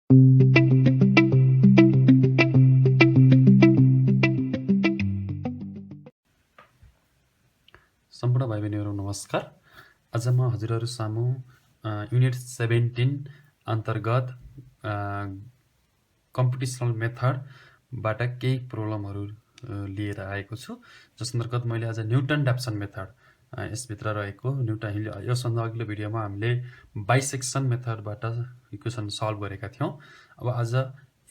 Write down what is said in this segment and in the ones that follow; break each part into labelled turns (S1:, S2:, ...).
S1: सम्पूर्ण भाइ बहिनीहरू नमस्कार। आज म हजुरहरू सामु युनिट 17 अन्तर्गत कम्पिटिसनल मेथडबाट केही प्रब्लमहरू लिएर आएको छु। जस अन्तर्गत मैले आज न्युटन ड्याप्सन मेथड यसभित्र रहेको यसभन्दा अघिल्लो भिडियोमा हामीले बाइसेक्सन मेथडबाट इक्वेसन सल्भ गरेका थियौँ। अब आज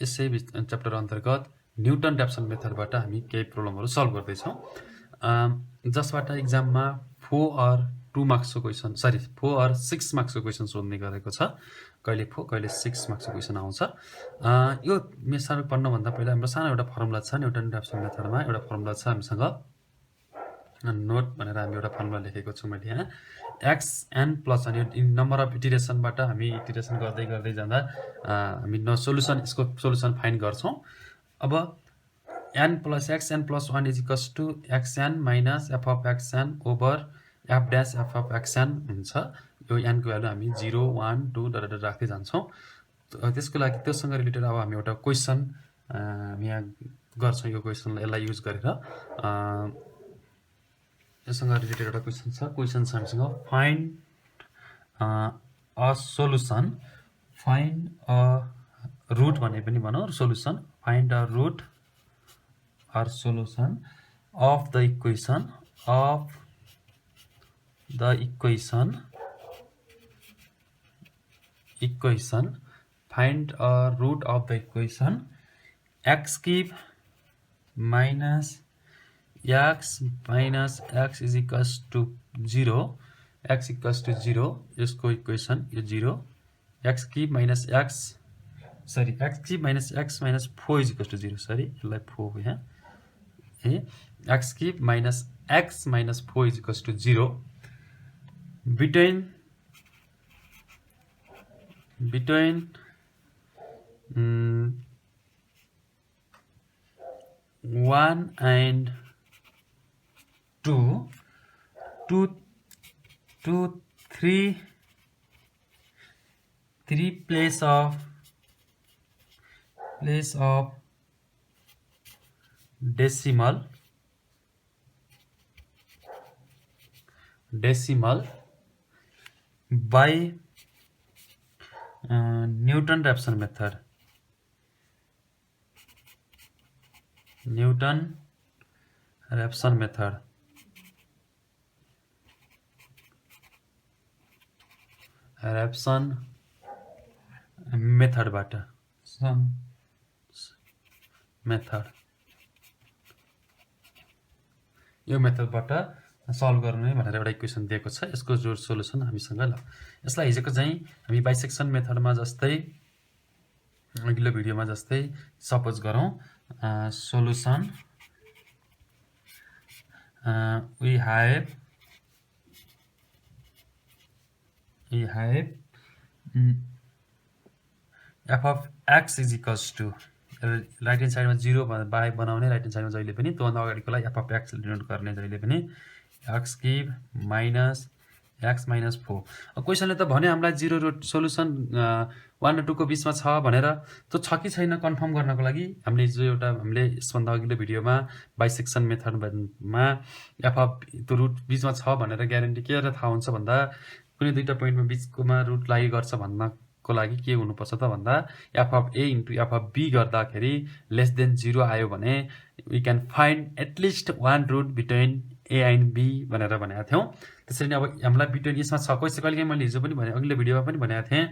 S1: यसै च्याप्टर अन्तर्गत न्युटन ड्याप्सन मेथडबाट हामी केही प्रब्लमहरू सल्भ गर्दैछौँ, जसबाट इक्जाममा 4 or 2 मार्क्सको क्वेसन 4 or 6 मार्क्सको क्वेसन सोध्ने गरेको छ। कहिले 4 कहिले 6 मार्क्सको क्वेसन आउँछ। यो मेथड पढ्नुभन्दा पहिला हाम्रो सानो एउटा फर्मुला छ न्युटन ड्याप्सन मेथडमा। एउटा फर्मुला छ हामीसँग, नोट भनेर हामी एउटा फर्मुला लेखेको छु मैले यहाँ। xn प्लस अनि नम्बर अफ इटिरेसनबाट हामी इटिरेसन गर्दै गर्दै जाँदा हामी यसको सोलुसन फाइन्ड गर्छौँ। अब n plus xn plus 1 is equals to xn minus f of xn over f dash f of xn हुन्छ। यो n को भ्यालु हामी 0 1 2 डट राख्दै जान्छौँ। त्यसको लागि त्योसँग रिलेटेड अब हामी एउटा क्वेसन यहाँ गर्छौँ। यो क्वेसनलाई यसलाई युज गरेर यससँग रिलेटेड एउटा क्वेसन छ। क्वेसन छ हामीसँग find a solution, find a root भने पनि भनौँ, solution find a root or solution of the equation find a root of the equation x cube minus x is equals to 0, x equals to 0 यसको equation यो 0, x cube minus x minus 4 is equals to 0, यसलाई 4 यहाँ x cube minus x minus 4 is equals to 0 between 1 and 2 3 place of decimal by Newton Raphson method. Raphson मेथडबाट यो मेथडबाट solve गर्ने भनेर एउटा equation दिएको छ। यसको जो सोलुसन हामीसँग ल यसलाई हिजोको चाहिँ हामी बाइसेक्सन मेथडमा जस्तै अघिल्लो भिडियोमा जस्तै सपोज गरौँ solution we have f of x is equals to right hand साइडमा 0 बाई बनाउने, राइट ह्यान्ड साइडमा जहिले पनि त्योभन्दा अगाडिकोलाई f of x डिनोट गर्ने जहिले पनि x cube minus x minus 4। क्वेसनले त भन्यो हामीलाई 0 रुट सोलुसन 1 र 2 को बिचमा छ भनेर, त्यो छ कि छैन कन्फर्म गर्नको लागि हामीले यसभन्दा अघिल्लो भिडियोमा बाइसेक्सन मेथडमा f of त्यो रुट बिचमा छ भनेर ग्यारेन्टी के गरेर थाहा हुन्छ भन्दा कुनै दुईटा पोइन्टमा बिचकोमा रुट लागि गर्छ भन्नको लागि के हुनुपर्छ त भन्दा f of a into f of b गर्दाखेरि लेस देन 0 आयो भने we can find at least one root between a and b भनेर भनेका थियौँ। त्यसरी नै अब हामीलाई बिट्विन यसमा छ कहिलेकाहीँ मैले हिजो पनि भने अघिल्लो भिडियोमा पनि भनेको थिएँ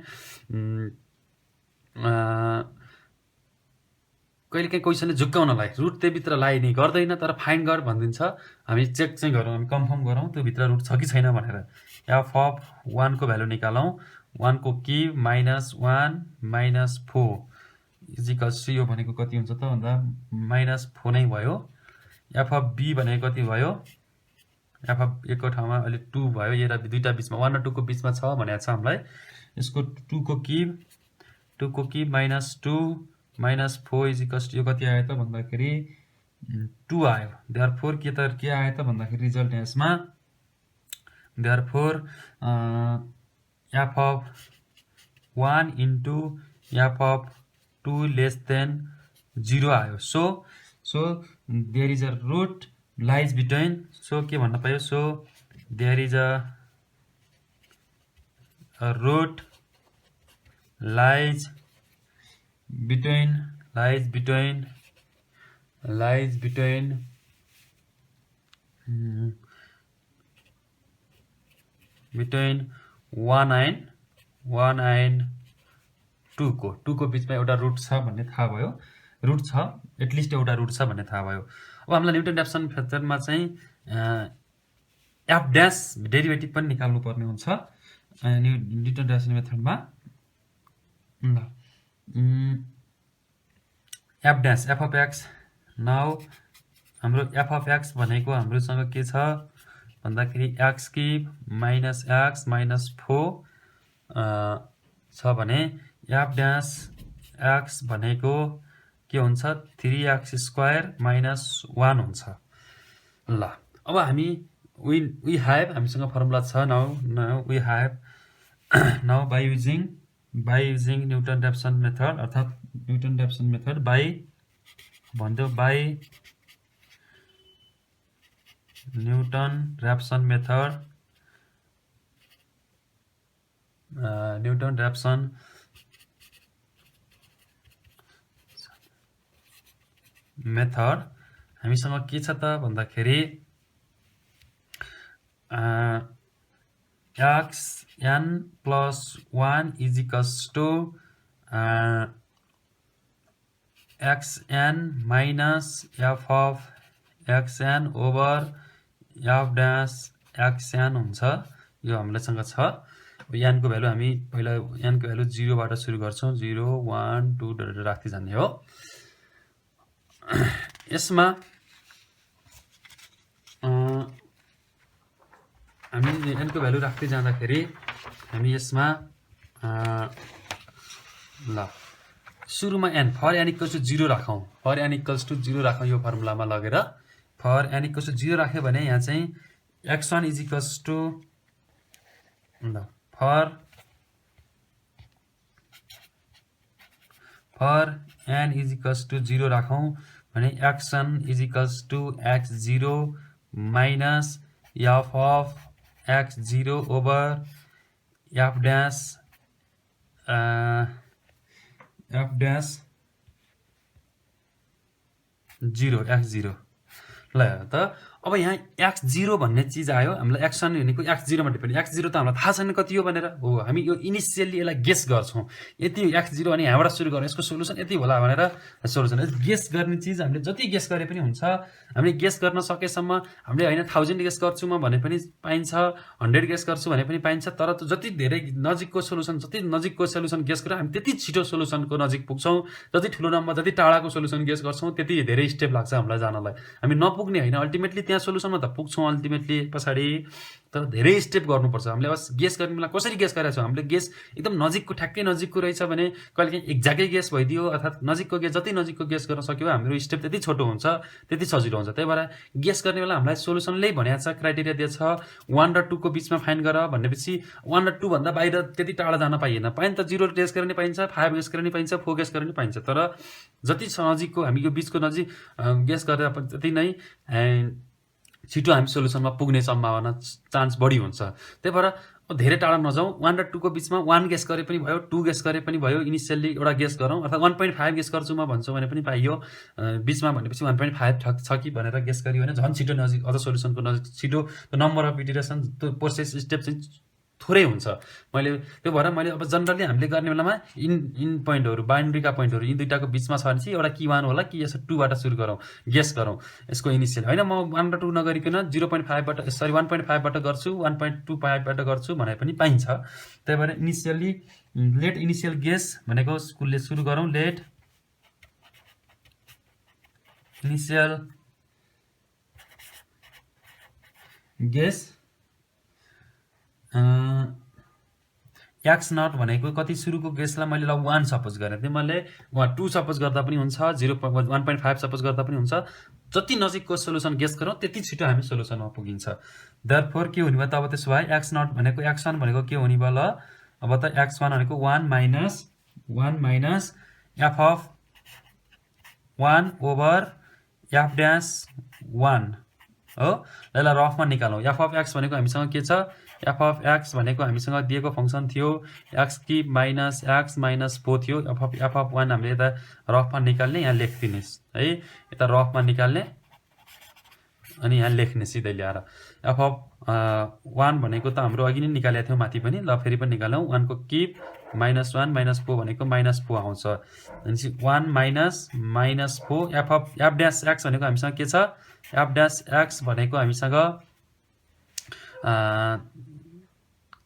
S1: कहिलेकाहीँ क्वेसनले झुक्काउनलाई रुट त्यहीभित्र लाइने गर्दैन, तर फाइन्ड गर भनिदिन्छ। हामी चेक चाहिँ गरौँ, हामी कन्फर्म गरौँ त्यो भित्र रुट छ कि छैन भनेर। f of 1 को भ्यालु निकालौँ, 1 को cube minus 1 minus 4 is equals to यो भनेको कति हुन्छ त भन्दा माइनस 4 नै भयो। f of b भनेको कति भयो, f of a को ठाउँमा अहिले 2 भयो, यो र दुईटा बिचमा 1 र 2 को बिचमा छ भनेको छ हामीलाई। यसको 2 को cube minus 2 minus 4 is equals to यो कति आयो त भन्दाखेरि 2 आयो। देयरफोर के आयो त भन्दाखेरि रिजल्ट यसमा therefore f of 1 into f of 2 less than 0 आयो. So there is a root lies between. So के भन्न पायो? So there is a root lies between 1 and 2 को बीचमा एउटा रुट छ भन्ने थाहा भयो. रुट छ, एटलिस्ट एउटा रुट छ भन्ने थाहा भयो. अब हामीलाई न्युटन ड्याप्सन मेथडमा चाहिँ एफ ड्यास डेरिभेटिभ पनि निकाल्नु पर्ने हुन्छ न्युटन ड्याप्सन मेथडमा. ल F dash F of x. Now हाम्रो एफ अफ एक्स भनेको हाम्रोसँग के छ भन्दाखेरि x cube minus x minus 4 छ भने एफ ड्यास एक्स भनेको के हुन्छ 3x स्क्वायर माइनस 1 हुन्छ. ल अब हामी वी हैव हामीसँग फर्मुला छ. Now we have now by using Newton Raphson method अर्थात् Newton Raphson method by Newton Raphson method हामीसँग के छ त भन्दाखेरि xn plus 1 is equals to xn minus f of xn over f dash xn हुन्छ. यो हामीसँग छ. n को भ्यालु हामी पहिला n को भ्यालु 0 बाट सुरु गर्छौं. 0 1 2 गरेर राख्दै जाने हो. यसमा हामी n को भ्यालु राख्दै जाँदाखेरि हामी यसमा ल सुरुमा n for n equals to 0 राखौं. फर n इक्वल्स टु 0 राखौं. यो फर्मुलामा लगेर फर n इक्वल्स टु 0 राख्यो भने यहाँ चाहिँ x1 इज इक्वल्स टु ल for n is equals to 0 राखौं भने x1 is equals to x0 minus f of x0 over f dash 0 x0. ल त अब यहाँ x0 भन्ने चीज आयो. हामीलाई x1 भनेको x0 मा डिपेन्ड. x0 त हामीलाई थाहा छैन कति हो भनेर. हो हामी यो इनिशियली यसलाई गेस गर्छौं. यति x0 अनि यहाँबाट सुरु गरौँ. यसको सोलुसन यति होला भनेर सोलुसन गेस गर्ने चीज हामीले जति गेस गरे पनि हुन्छ. हामीले गेस गर्न सकेसम्म हामीले हैन 1000 गेस गर्छु म भने पनि पाइन्छ, 100 गेस गर्छु भने पनि पाइन्छ. तर जति धेरै नजिकको सोलुसन गेस गरेर हामी त्यति छिटो सोलुसनको नजिक पुग्छौं. जति ठुलो नम्बर जति टाढाको सोलुसन गेस गर्छौं त्यति धेरै स्टेप लाग्छ हामीलाई जानलाई. हामी नपुग्ने हैन, अल्टिमेटली त्यहाँ सोलुसनमा त पुग्छौं अल्टिमेटली पछाडी. तर धेरै स्टेप गर्नुपर्छ. हामीले बस गेस गर्ने बेला कसरी गेस गरेका छौं. हामीले गेस एकदम नजिकको ठ्याक्कै नजिकको रहेछ भने कहिलेकाहीँ एक्ज्याक्टै गेस भइदियो. अर्थात् नजिकको गेस जति नजिकको गेस गर्न सक्यो हाम्रो स्टेप त्यति छोटो हुन्छ, त्यति सजिलो हुन्छ. त्यही भएर गेस गर्ने बेला हामीलाई सोलुसनले भनेको छ, क्राइटेरिया दिएको छ 1 र 2 को बीचमा फाइन्ड गर भनेपछि 1 र 2 भन्दा बाहिर त्यति टाढा जान पाइएन. पाइन त 0 गेस गरेर नि पाइन्छ, 5 गेस गरेर नि पाइन्छ, 4 गेस गरेर नि पाइन्छ. तर जति नजिकको हामी यो बीचको नजिक गेस गरेर त्यति नै छिटो हामी सोलुसनमा पुग्ने सम्भावना चान्स बढी हुन्छ. त्यही भएर धेरै टाढा नजाउँ. 1 र 2 को बीचमा 1 गेस गरे पनि भयो, 2 गेस गरे पनि भयो. इनिशियली एउटा गेस गरौँ. अर्थात् 1.5 गेस गर्छु म भन्छु भने पनि पाइयो. बीचमा भनेपछि 1.5 छ कि भनेर गेस गरियो भने झन् छिटो नजिक अझ सोलुसनको नजिक छिटो number of iteration process step चाहिँ थोरै हुन्छ. त्यो भएर मैले अब जनरली हामीले गर्ने बेलामा इन पोइन्टहरु बाउन्ड्रीका पोइन्टहरु यी दुईटाको बीचमा छ भने चाहिँ एउटा की 1 होला कि यसो 2 बाट सुरु गरौँ, गेस गरौँ. यसको इनिशियल हैन म 1 र 2 नगरिकन 0.5 बाट 1.5 बाट गर्छु, 1.25 बाट गर्छु भने पनि पाइन्छ. त्यही भएर इनिशियली लेट इनिशियल गेस भनेको स्कुलले सुरु गरौँ. Let initial guess x nought भनेको कति सुरुको गेसलाई मैले 1 सपोज गरेँ थिएँ. मैले 2 सपोज गर्दा पनि हुन्छ, 1.5 सपोज गर्दा पनि हुन्छ. जति नजिकको सोलुसन गेस गरौँ त्यति छिटो हामी सोलुसनमा पुगिन्छ. देयरफोर के हुने भयो त अब त्यसो भए x नट भनेको x1 भनेको के हुने भयो ल. अब त x1 भनेको 1 minus 1 minus F of 1 over F dash 1 हो। ल यसलाई रफमा निकालौँ। एफ अफ एक्स भनेको हामीसँग के छ, एफ अफ एक्स भनेको हामीसँग दिएको फङ्सन थियो x cube minus x minus 4 थियो। एफ अफ 1 हामीले यता रफमा निकाल्ने, यहाँ लेखिदिने है, यता रफमा निकाल्ने अनि यहाँ लेख्ने सिधै ल्याएर। एफ अफ 1 भनेको त हाम्रो अघि नै निकालेको थियौँ माथि पनि, ल फेरि पनि निकालौँ। 1 को क्युब माइनस 1 माइनस 4 भनेको माइनस 4 आउँछ। भनेपछि 1 minus minus 4 F dash x भनेको हामीसँग के छ, एफ ड्यास एक्स भनेको हामीसँग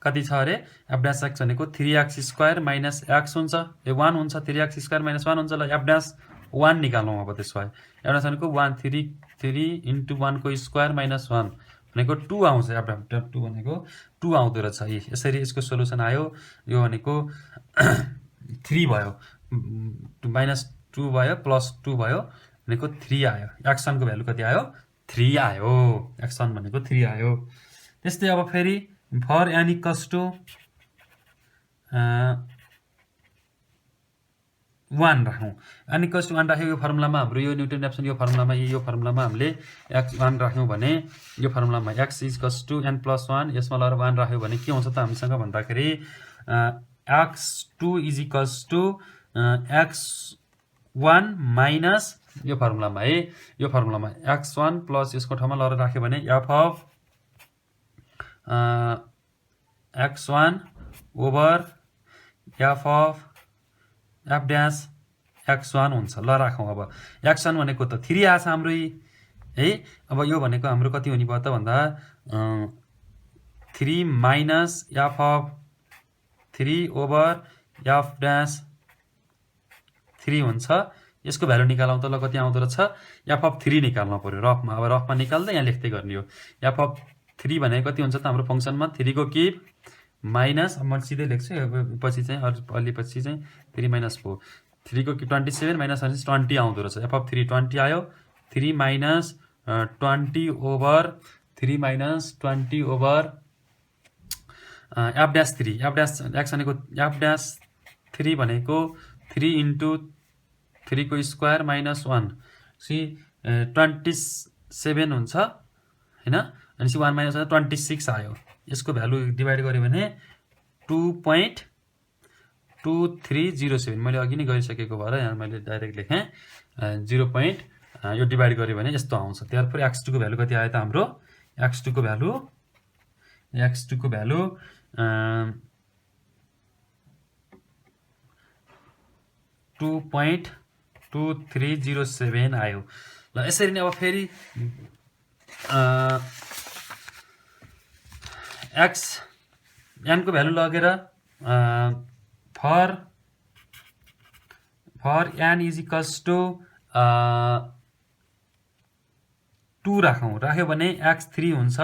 S1: कति छ अरे, एफ ड्यास एक्स भनेको 3x स्क्वायर माइनस एक्स हुन्छ, 1 हुन्छ, 3x स्क्वायर माइनस 1 हुन्छ। ल एफ ड्यास 1 निकाल्नु अब। त्यसो भए एफ ड्यास भनेको 3 इन्टु 1 को स्क्वायर माइनस 1 भनेको 2 आउँछ। एफ ड्यास 2 भनेको 2 आउँदो रहेछ। यसरी यसको सोल्युसन आयो। यो भनेको 3 भयो, माइनस 2 भयो प्लस 2 भयो भनेको 3 आयो। एक्स1 को भ्यालु कति आयो, 3 आयो। एक्स1 भनेको 3 आयो। त्यस्तै अब फेरि फर एन इक्वल्स टु 1 राखौँ। एन इक्वल्स टु 1 राख्यो। यो फर्मुलामा हाम्रो यो न्युटन ऱ्याप्सन यो फर्मुलामा हामीले x1 राख्यौँ भने यो फर्मुलामा x equals to n plus 1 यसमा लगेर 1 राख्यो भने के हुन्छ त हामीसँग भन्दाखेरि x2 is equals to x1 minus यो फर्मुलामा है, यो फर्मुलामा x1 प्लस यसको ठाउँमा लगेर राख्यो भने F of x1 over F of F dash x1 हुन्छ। ल राखौँ। अब x1 भनेको त 3 आएछ हाम्रो है। अब यो भनेको हाम्रो कति हुने भयो त भन्दा 3 minus F of 3 over F dash 3 हुन्छ। यसको भ्यालु निकालौँ त। ल कति आउँदो रहेछ, एफ अफ 3 निकाल्नु पर्यो रफमा। अब रफमा निकाल्दै यहाँ लेख्दै गर्ने हो। एफ अफ 3 भनेको कति हुन्छ त हाम्रो फङ्सनमा 3 को क्युब माइनस, अब म सिधै लेख्छु पछि चाहिँ अलि पछि चाहिँ 3 माइनस 4 3 को क्युब 27 माइनस 20 आउँदो रहेछ। एफ अफ 3 20 आयो। 3 minus 20 over 3 minus 20 over F dash 3 F dash x भनेको एफ ड्यास 3 भनेको 3 इन्टु 3 को स्क्वायर माइनस 1 27 हुन्छ होइन। अनि 1 माइनस 26 आयो। यसको भ्यालु डिभाइड गर्यो भने 2.2307। मैले अघि नै गरिसकेको भएर यहाँ मैले डाइरेक्ट लेखेँ 0. यो डिभाइड गर्यो भने यस्तो आउँछ। त्यहाँफेरि x2 को भ्यालु कति आयो त हाम्रो, x2 को भ्यालु 2.2307 आयो। ल यसरी नै अब फेरि n को भ्यालु लगेर for n is equals to 2 राखौँ। राख्यो भने x3 हुन्छ।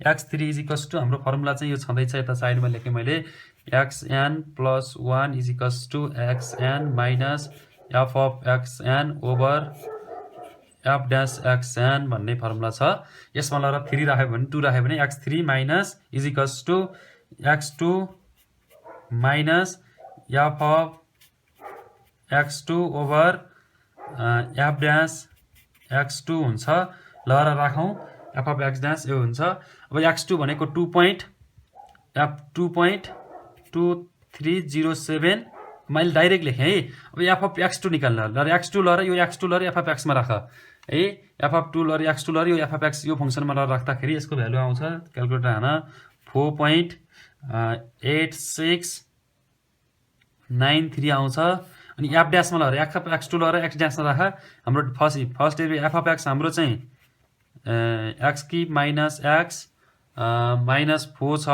S1: x3 इज इक्वल्स टु हाम्रो फर्मुला चाहिँ यो छँदैछ, यता साइडमा लेखेँ मैले xn plus 1 is equals to xn minus F of xn over F dash xn भन्ने फर्मुला छ। यसमा लगेर 3 राख्यो भने 2 राख्यो भने x3 minus is equals to x2 minus F of x2 over F dash x2 हुन्छ। लगेर राखौँ एफ अफ x ड्यास यो हुन्छ। अब x2 भनेको 2.2307 मैले डाइरेक्ट लेखेँ है। अब एफ अफ x2 निकाल्नु ल x2 लर यो x2 lot F of x मा राख है। F of 2 lot x2 lot यो एफ अफ x यो फङ्सनमा लर राख्दाखेरि यसको भ्यालु आउँछ क्यालकुलेटर हान 4.8693 आउँछ। अनि एफ ड्यासमा लर एफ अफ x2 लर x ड्यासमा राख। हाम्रो फर्स्ट एफ अफ x हाम्रो चाहिँ x cube minus x minus 4 छ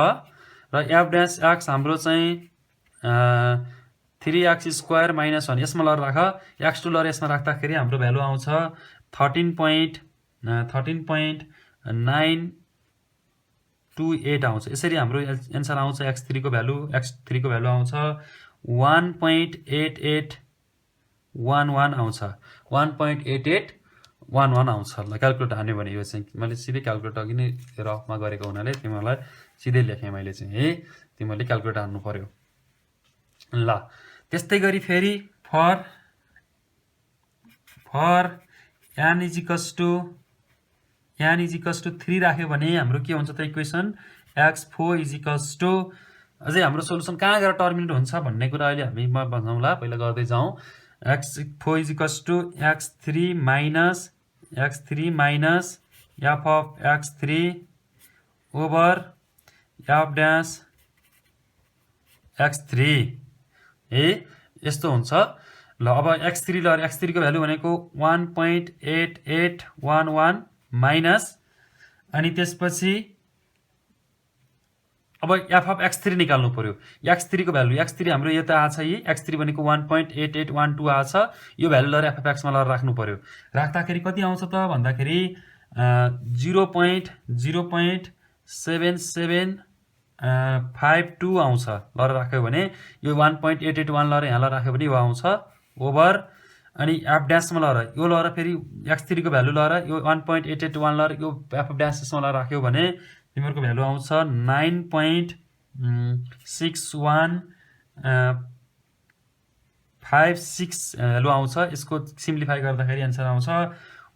S1: र एफ ड्यास x हाम्रो चाहिँ 3x स्क्वायर माइनस 1 यसमा लर राख। x2 लर यसमा राख्दाखेरि हाम्रो भ्यालु आउँछ 13.928 आउँछ। यसरी हाम्रो एन्सर आउँछ। x3 को भ्यालु आउँछ 1.8811 आउँछ। 1.8811 आउँछ। ल क्यालकुलेटर हान्यो भने यो चाहिँ मैले सिधै क्यालकुलेटर अघि नै रफमा गरेको हुनाले तिमीहरूलाई सिधै लेखेँ मैले चाहिँ है। तिमीहरूले क्यालकुलेटर हान्नु पर्यो। ल त्यस्तै गरी फेरि फर n इजिकल्स टु 3 राख्यो भने हाम्रो के हुन्छ त इक्वेसन x4 इजिकल्स टु अझै हाम्रो सोलुसन कहाँ गएर टर्मिनेट हुन्छ भन्ने कुरा अहिले हामी भनौँला पहिला गर्दै जाउँ x4 equals to x3 minus f of x3 over f dash x3 यस्तो हुन्छ ल अब x3 ल x3 को भ्यालु भनेको 1.8811 माइनस अनि त्यसपछि अब f अफ x3 निकाल्नु पर्यो x3 को भ्यालु x3 हाम्रो यो त आछ यी x3 भनेको 1.8812 आछ यो भ्यालु लहर f अफ x मा लहर राख्नु पर्यो राख्दाखेरि कति आउँछ त भन्दाखेरि 0.7752 आउँछ लहर राख्यो भने यो 1.881 लहर यहाँ राख्यो भने यो आउँछ ओभर अनि f ड्यास मा लहर यो लहर फेरि x3 को भ्यालु लहर यो 1.881 लहर यो f ड्यास मा लहर राख्यो भने तिमीहरुको भ्यालु आउँछ 9.6156 भ्यालु आउँछ यसको सिम्प्लिफाई गर्दाखेरि आन्सर आउँछ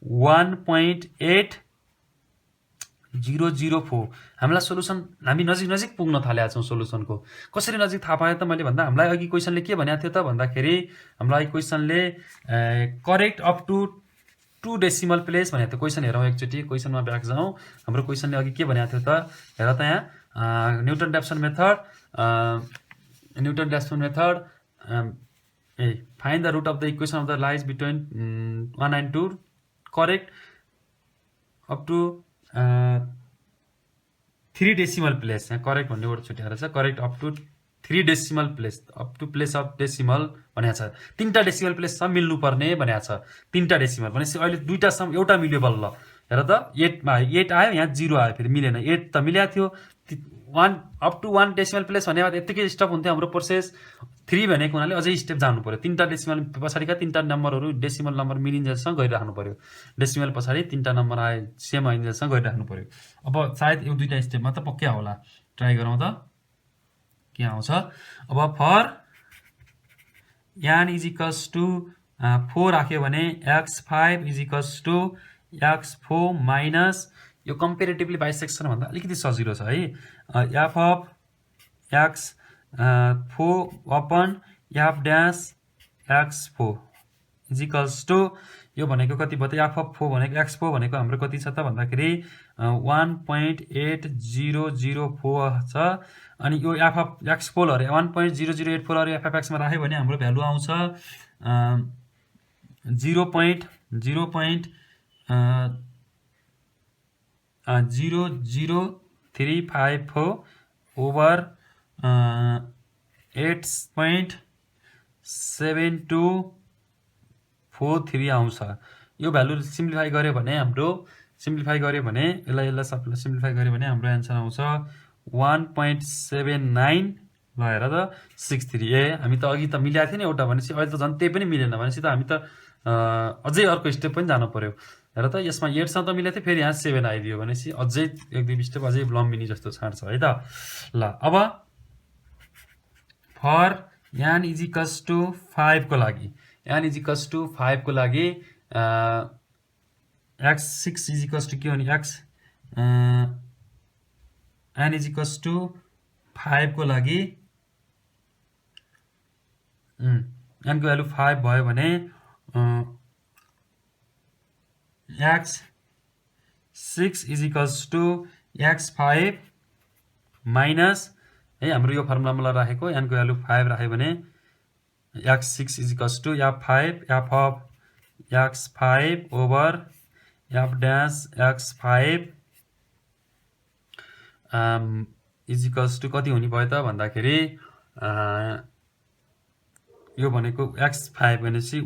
S1: 1.004 हामीलाई सोलुसन हामी नजिक पुग्न थालेका छौं सोलुसनको कसरी नजिक थाहा पाए त मैले भन्दा हामीलाई अघि क्वेशनले के भनेको थियो त भन्दाखेरि हामीलाई क्वेशनले correct up to 2 decimal place भनेको थियो क्वेशन हेरौँ एकचोटी क्वेशनमा ब्याक जाउँ हाम्रो क्वेशनले अघि के भनेको थियो त हेर त यहाँ Newton Raphson method find the root of the equation of the lies between 1 and 2 correct up to 3 decimal place यहाँ करेक्ट भन्ने वर्ड छुट्याएर छ correct up to 3 decimal place up to place of decimal भनेको छ 3टा डेसिमल प्लेस सम्म मिल्नु पर्ने भनेको छ 3टा डेसिमल भनेपछि अहिले दुईटा सम्म एउटा मिल्यो बल्ल हेर त 8 मा 8 आयो यहाँ 0 आयो फेरि मिलेन 8 त मिल्या थियो 1 अप टु 1 डेसिमल प्लेस भने बाद यतिकै स्टेप हुन्थ्यो हाम्रो प्रोसेस 3 भनेको हुनाले अझै स्टेप जानु पर्यो 3टा डेसिमल पछाडीका 3टा नम्बरहरु डेसिमल नम्बर मिलिन्जेलसम्म गरिराख्नु पर्यो डेसिमल पछाडी 3टा नम्बर आए सेम आइन्जेलसम्म गरिराख्नु पर्यो अब सायद यो दुईटा स्टेपमा त पक्कै होला ट्राई गरौँ त के आउँछ अब फर n इजिकल्स टु 4 राख्यो भने x5 equals to x4 minus यो कम्पेरेटिभली बाइसेक्सन भन्दा अलिकति सजिलो छ है f of x4 upon f dash x4 equals to यो भनेको कति भयो त f अफ 4 भनेको x4 भनेको हाम्रो कति छ त भन्दाखेरि 1.8004 छ अनि यो f अफ x4 लहर 1.0084 लहर f अफ x मा राख्यो भने हाम्रो भ्यालु आउँछ 0.00354 ओभर 8.7243 आउँछ यो भ्यालु सिम्प्लिफाई गर्यो भने हाम्रो यसलाई सिम्प्लिफाई गर्यो भने हाम्रो आन्सर आउँछ 1.79 ल हेर त 63 हामी त अघि त मिलाएको थियो नि एउटा भनेपछि अहिले त झन् त्यही पनि मिलेन भनेपछि त हामी त अझै अर्को स्टेप पनि जानु पर्यो हेर त यसमा 8 सँग त मिलेको थियो फेरि यहाँ 7 आइदियो भनेपछि अझै एक दुई स्टेप अझै लम्बिनी जस्तो छाड्छ है त ल अब फर n इजिकल्स टु 5 को लागि n इजिकल्स टु 5 को लागि x6 इजिकल्स टु के हो नि n इजिकल्स टु 5 को लागि n को भ्यालु 5 भयो भने x6 equals to x5 minus है हाम्रो यो फर्मुलामा राखेको n को भ्यालु 5 राख्यो भने x6 equals to f of x5 over f dash x5 equals to कति हुने भयो त भन्दाखेरि यो भनेको x5 भनेपछि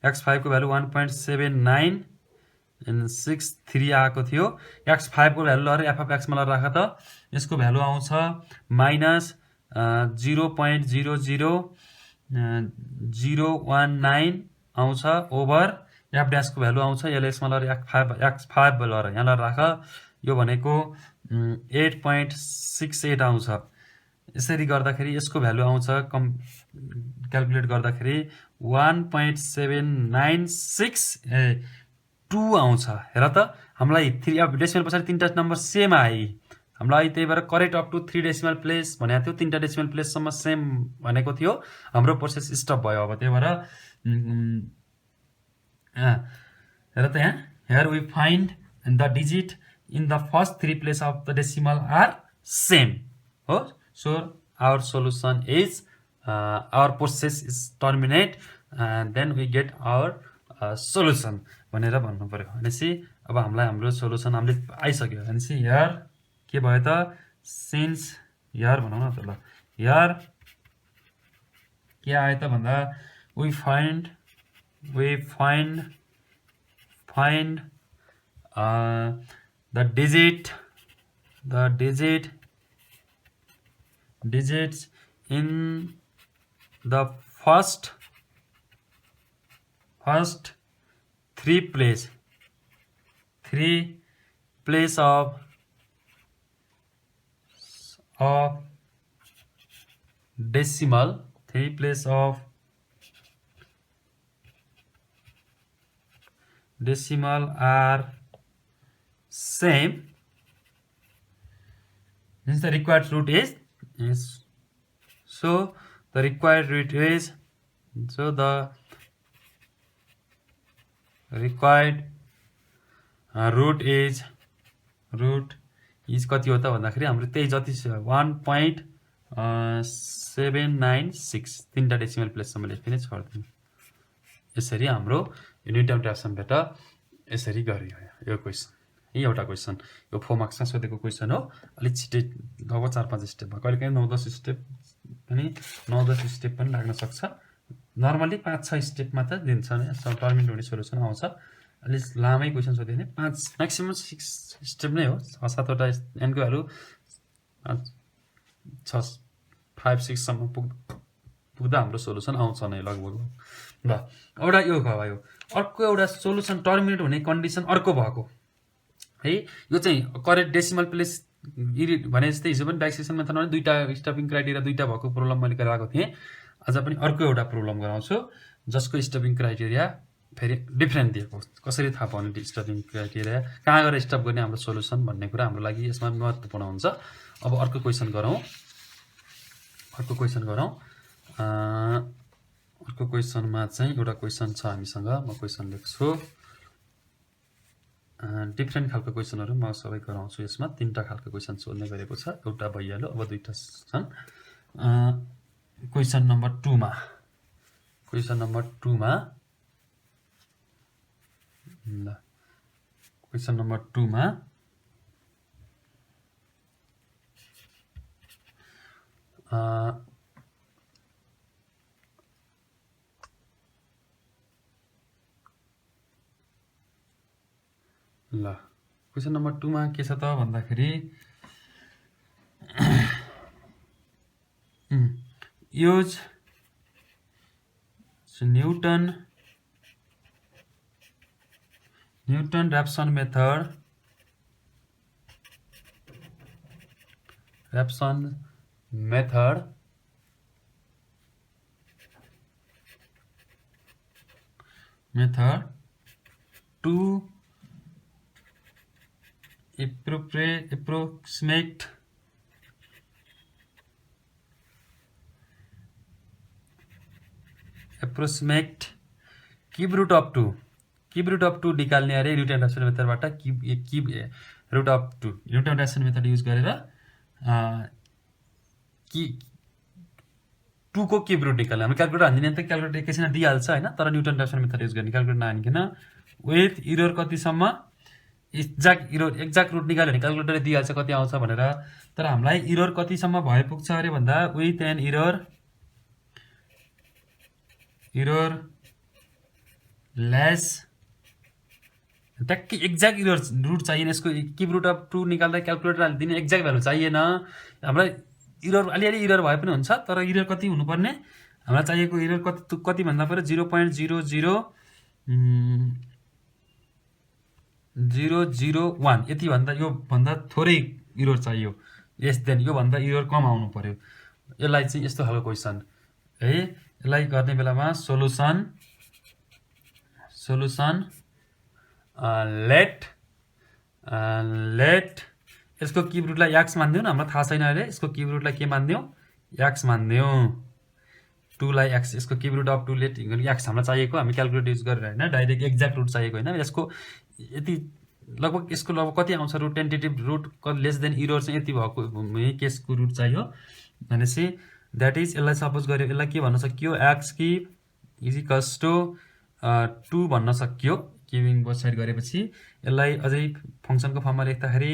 S1: x5 को भ्यालु 1.7963 आएको थियो x5 को भ्यालु लहर f अफ x मा राख त यसको भ्यालु आउँछ माइनस 0.00019 आउँछ ओभर f ड्यास को भ्यालु आउँछ यसले यसमा लहर x5 लहर यहाँ लहर राख यो भनेको 8.68 आउँछ यसरी गर्दाखेरि यसको भ्यालु आउँछ क्याल्कुलेट गर्दाखेरि 1.796 आउँछ। हेर त हामीलाई 3 अब डेसिमल पछाडि तीनटा नम्बर सेम आए हामीलाई, त्यही भएर correct up to 3 decimal place भनेको थियो, 3टा डेसिमल प्लेससम्म सेम भनेको थियो, हाम्रो प्रोसेस स्टप भयो। अब त्यही भएर हेर त यहाँ here we find the digit in the first 3 place of the decimal are same. So our solution is our process is terminate and then we get our solution भनेर भन्नु पर्यो। भनेपछि अब हामीलाई हाम्रो सोलुसन हामीले आइसक्यो। भनेपछि here के भयो त since here भनौँ न त ल, here के आयो त भन्दा we find the digits in the first 3 place of decimal, 3 place of decimal are same, means the required root is so the required root is root is कति हो त भन्दाखेरि हाम्रो त्यही जति 1.796 तीनटा डेसिमल प्लेससम्म लेख्ने छोड्दिनु। यसरी हाम्रो न्युटन ट्याप्सनबाट यसरी गरियो यो क्वेसन। यही एउटा क्वेसन यो 4 मार्क्समा सोधेको क्वेसन हो। अलिक छिटै लगभग 4-5 स्टेपमा, कहिलेकाहीँ 9-10 स्टेप पनि 9-10 स्टेप पनि लाग्न सक्छ। नर्मली 5-6 स्टेपमा त दिन्छ नि, टर्मिनेट हुने सोलुसन आउँछ। अलिक लामै क्वेसन सोध्यो भने 5 म्याक्सिमम 6 स्टेप नै हो। 6-7वटा एनको भ्यालु 5-6 सम्म पुग्दा हाम्रो सोलुसन आउँछ नै लगभग। ल एउटा यो भयो। अर्को एउटा सोलुसन टर्मिनेट हुने कन्डिसन अर्को भएको है, यो चाहिँ करेक्ट डेसिमल प्लेस भने जस्तै हिजो पनि डाइसेक्सन मेथडमा 2टा स्टपिङ क्राइटेरिया 2टा भएको प्रब्लम मैले गराएको थिएँ। आज पनि अर्को एउटा प्रब्लम गराउँछु जसको स्टपिङ क्राइटेरिया फेरि डिफ्रेन्ट दिएको। कसरी थाहा पाउने स्टपिङ क्राइटेरिया, कहाँ गएर स्टप गर्ने हाम्रो सोलुसन भन्ने कुरा हाम्रो लागि यसमा महत्त्वपूर्ण हुन्छ। अब अर्को क्वेसन गरौँ। अर्को क्वेसनमा चाहिँ एउटा क्वेसन छ हामीसँग, म क्वेसन लेख्छु। डिफ्रेन्ट खालको क्वेसनहरू म सबै गराउँछु। यसमा 3टा खालको क्वेसन सोध्ने गरेको छ, एउटा भइहाल्यो, अब 2टा छन्। क्वेसन नम्बर 2 मा ल क्वेसन नम्बर 2 मा ल क्वेसन नम्बर 2 मा के छ त भन्दाखेरि use Newton-Raphson method to approximate cube root of 2 निकाल्ने अरे न्युटन ऱ्याप्सन मेथडबाट। Cube root of 2 Newton Raphson method use गरेर 2 को क्यूब रुट निकाल्ने। हामी क्याल्कुलेटर हान्दिने त क्याल्कुलेटर एकैछिन दिइहाल्छ हैन, तर न्युटन ऱ्याप्सन मेथड युज गर्ने क्याल्कुलेटर नहानिकन विथ इरर कतिसम्म एक्ज्याक्ट रुट निकाल्यो भने क्याल्कुलेटरले दिइहाल्छ कति आउँछ भनेर। तर हामीलाई इरर कतिसम्म भए पुग्छ अरे भन्दा विथ एन इरर लेस ट्याक्कै एक्ज्याक्ट इरर रुट चाहिएन। यसको क्यूब रुट अफ 2 निकाल्दा क्याल्कुलेटरले दिने एक्ज्याक्ट भ्यालु चाहिएन। हामीलाई इरर अलिअलि इरर भए पनि हुन्छ, तर इरर कति हुनुपर्ने हामीलाई चाहिएको इरर कति भन्दा पर्यो 0.00001 यति भन्दा यो भन्दा थोरै इरर चाहियो। यस देन यो भन्दा इरर कम आउनु पर्यो। यसलाई चाहिँ यस्तो खालको क्वेसन है। यसलाई गर्ने बेलामा सोलुसन लेट यसको क्युब रुटलाई एक्स मानिदिउँ न, हामीलाई थाहा छैन अहिले। यसको क्युब रुटलाई के मानिदिउँ? एक्स मानिदिउँ। 2 लाई एक्स, यसको cube root of 2 let x हामीलाई चाहिएको, हामी क्यालकुलेट युज गरेर होइन, डाइरेक्ट एक्ज्याक्ट रुट चाहिएको होइन। यसको यति लगभग यसको लगभग कति आउँछ root, tentative root less than error चाहिँ यति भएको केसको रुट चाहियो भनेपछि द्याट इज यसलाई सपोज गऱ्यो, यसलाई के भन्न सकियो? X cube is equals to 2 भन्न सकियो क्युबिङ बोथ साइड गरेपछि। यसलाई अझै फङ्सनको फर्ममा लेख्दाखेरि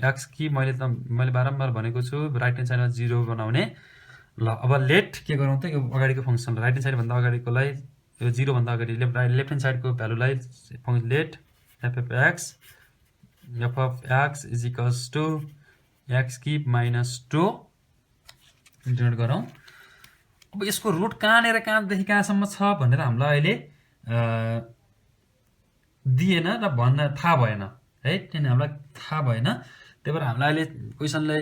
S1: एक्स क्युब मैले बारम्बार भनेको छु राइट ह्यान्ड साइडमा 0 बनाउने। ल अब लेट के गरौँ त, यो अगाडिको फङ्सन राइट ह्यान्ड साइडभन्दा अगाडिकोलाई यो 0 भन्दा अगाडि लेफ्ट ह्यान्ड साइडको भ्यालुलाई let F of X is equals to X cube minus 2 integrate गरौँ। अब यसको रुट कहाँनिर कहाँदेखि कहाँसम्म छ भनेर हामीलाई अहिले दिएन र भन्न थाहा भएन है, किनभने हामीलाई थाहा भएन। त्यही भएर हामीलाई अहिले क्वेसनले